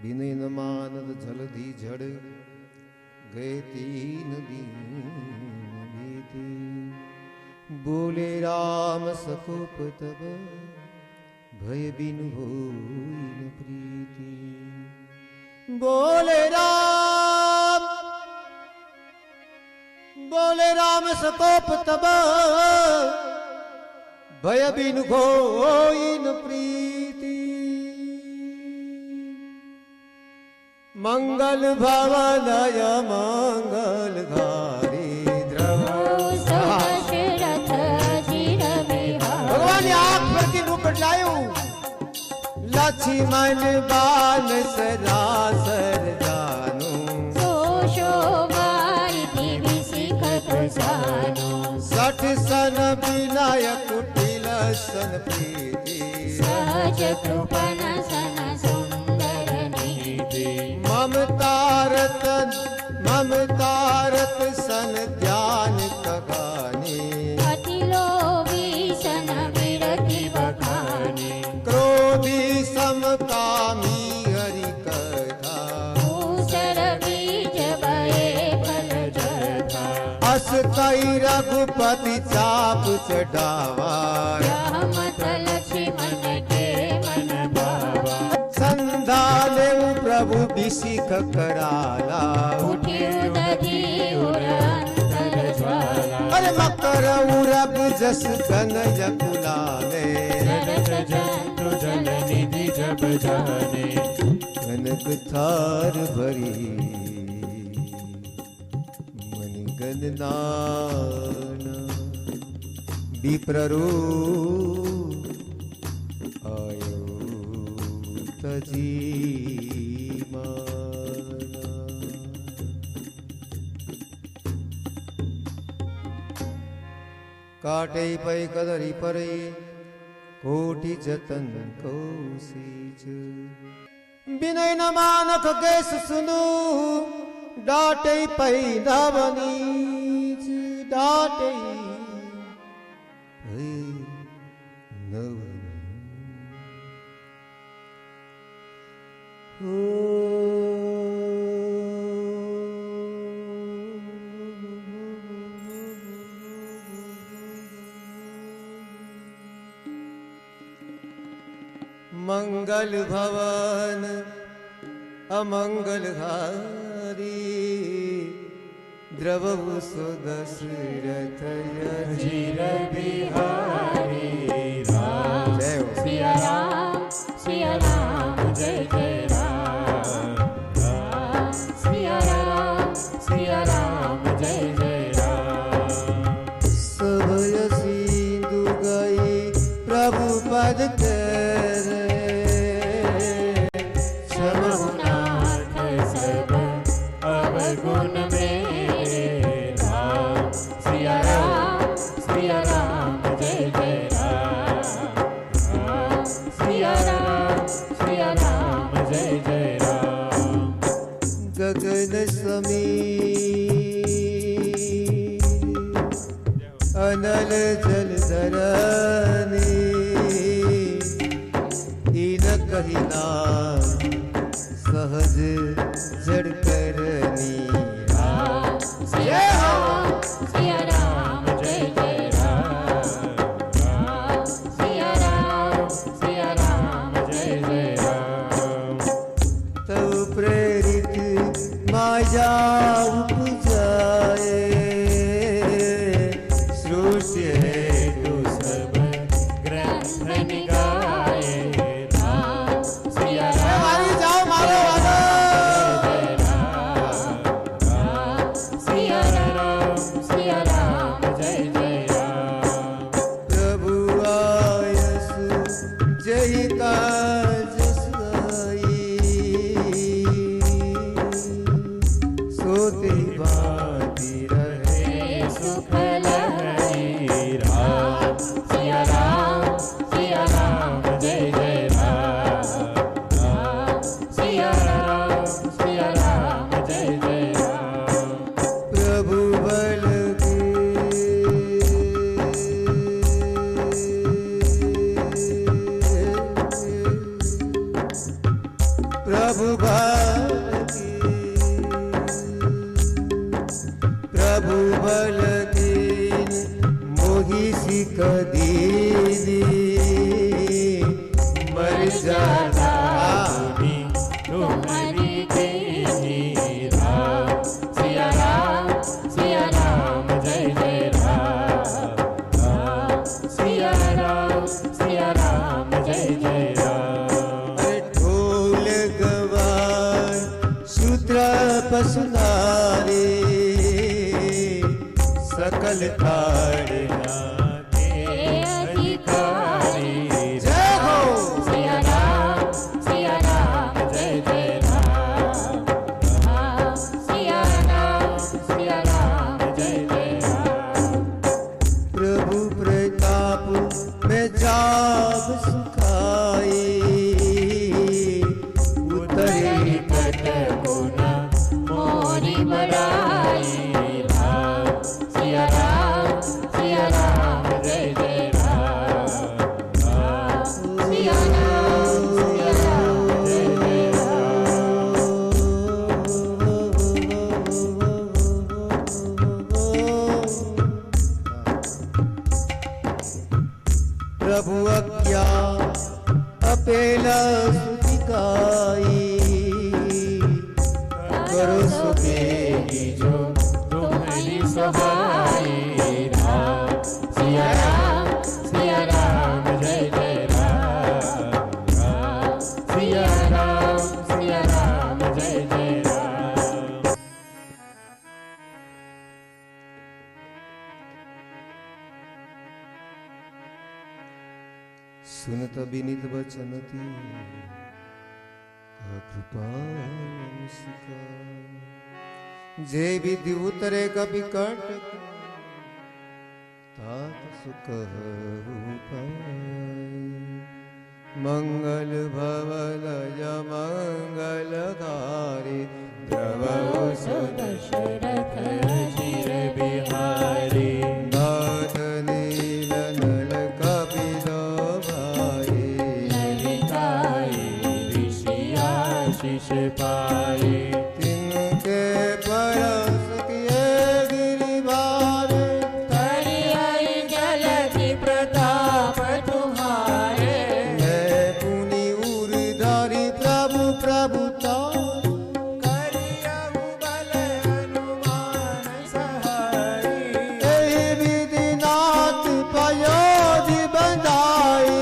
बिनय न मानद जलधि झड़ गए तीन दिन बीती बोले राम सकोप तब भय बिनु होई न प्रीति बोले राम सकोप तब भय बिनु होई न प्रीति मंगल भवनय मंगल घारी दशरथ अजिर बिहारी भगवान ने आंख पर की रूप बदलायो लक्ष्मण बान सरासर जानो सठ सन विनायक कुटिल सन प्रीति ममतारत सन ध्यान कगाने क्रोधी समकामी हरि कथा अस कई रघुपति चाप चढ़ावा संधाने प्रभु विशिख कराला अरे मकर उरग जस गन जकुलाने कनक थार भरी मन गणनाना विप्ररू आयो तजी काटे पै कदरी परे कोटि जतन कौशीज विनय न मानक केस सुनु डाटे पै नवनीज डाटे पै मंगल भवन अमंगल हारी द्रवहु सुदशरथ अजीर बिहारी राम जय हो सिया राम जय जय राम सिया राम जय जय राम सबय सिंधु गई प्रभु पद गुण मेरे राम सिया राम जय जय राम सिया राम जय जय राम गगन समीर अनल जल धरनी इन कहिना सहज जड़ करनी सिया राम जय जय राम सिया राम जय जय राम तो प्रेरित माया उपजाए सृष्टि हेतु सब ग्रंथ निगाए राम सिया राम जाओ मारो जय जय राम प्रभु आयसु जय काज साई सोते बाती रहे सुख लहरी राम सिया राम जय जय राम सिया राम जय जय राम प्रभु बल प्रभु बल कीन मोहि सिख दीदी मर जाता तुम्हारी देनी राम सिया राम जय जय राम सिया राम जय जय राम ढोल गवार सूत्र पसुनारे सकल ताड़ना के अधिकारी जय हो सिया राम सुखिकाई करो सुखेगी जो तुम्हारी सहाय राम सिया राम जय जय राम राम सिया राम जय जय राम। सुनत विनीत वचन ती कृपा जे विधि उतरे कभी कट तात सुख मंगल भवन मंगलकारी द्रवो दशरथ चिर बिहारी नाथ नील नल कपिल भाई ललिताई ऋषि आशीष पाए तिनके परस किए गिरिभार करियाई जलधि प्रताप तुम्हारे मैं पुनि उर्धारी प्रभु प्रभुतार करियहु बल हनुमान सहाय एहि विधि नाथ पयोधि बंधाई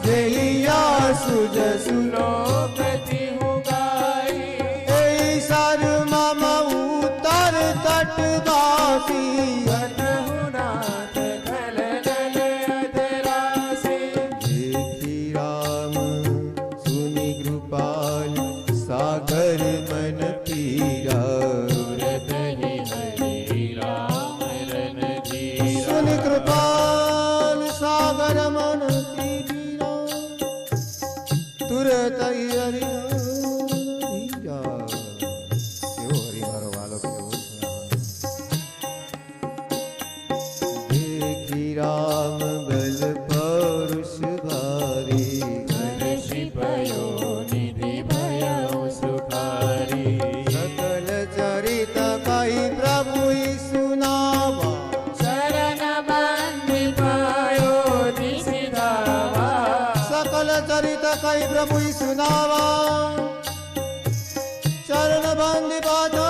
जहिया सुजसु लोकति हु गाई एहि सर मम उतर तटवासी बनहु नाथ खल नल अधरासी देखी राम सुनि कृपाल सागर मन पीरा तुरत ही हरि राम रणधीरा सुनि कृपाल सागर मन पीरा तुरत ही हरि धीरा क्यों हरि मारो वालो क्यों देखी राम बल पौरुष भारी हर्षि पयो निधि भयो सुखारी सकल चरित कही प्रभु सुनावा शरण बंधि पायो दिशि धावा सकल चरित कही प्रभु सुनावा चरण बंदी पादो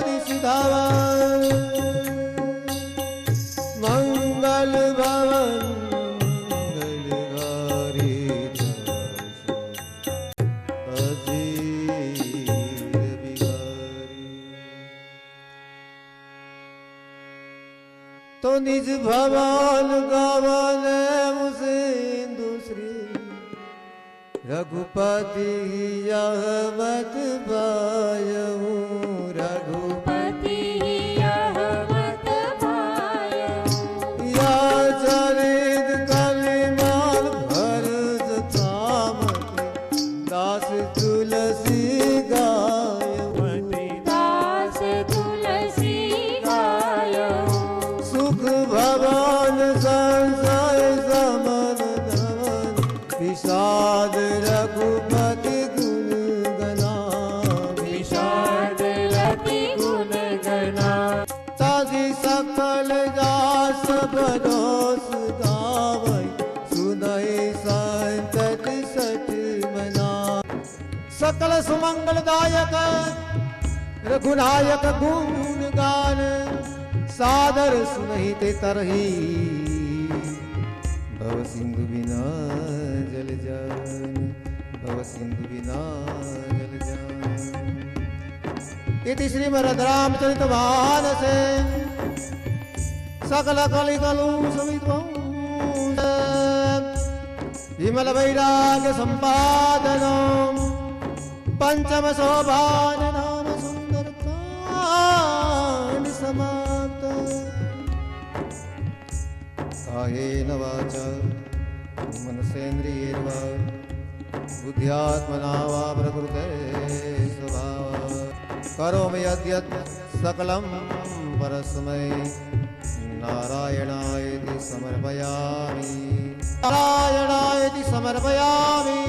दिशिधावा मंगल भवन मंगलहारी अधीर बिहारी तो निज भवन गवन मुसिंदु श्री रघुपति यह मत पायऊ रघुपति पति यह मत पायो या चरित कलिमाल भरत थामत दास तुलसी गायऊ दास तुलसी गायो सुख भवन संशय समन धवन विषाद रघुपति गुण गना विषाद रति गुण गना ताजी सकल दास बदोस गावै सुनय संतति सठ मना सकल सुमंगलदायक रघुनायक गुण गान सादर सुनहिते तरही भव सिंधु बिना जल जान भव सिंधु बिना जल जान। इति श्रीमद् रामचरित मानसे सकल कलिकलु समित विमल वैराग्य संपादन पंचम सोपान नाम सुंदर कांड समाप्त। कायेन वाचा मनसेन्द्रियेर्वा बुद्ध्यात्मना वा प्रकृते स्वभावात् करोमि यद्यत् सकलं परस्मै नारायणायेति समर्पयामि नारायणायेति समर्पयामि।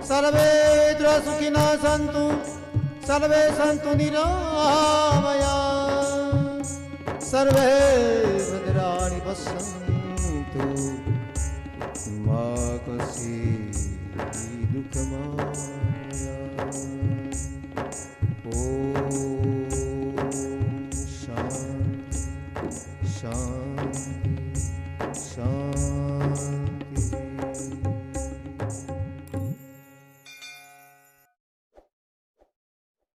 सर्वेऽत्र सुखिनः सन्तु सर्वे सन्तु निरामयाः सर्वे भद्राणि पश्यन्तु मा कश्चित् दुख मारे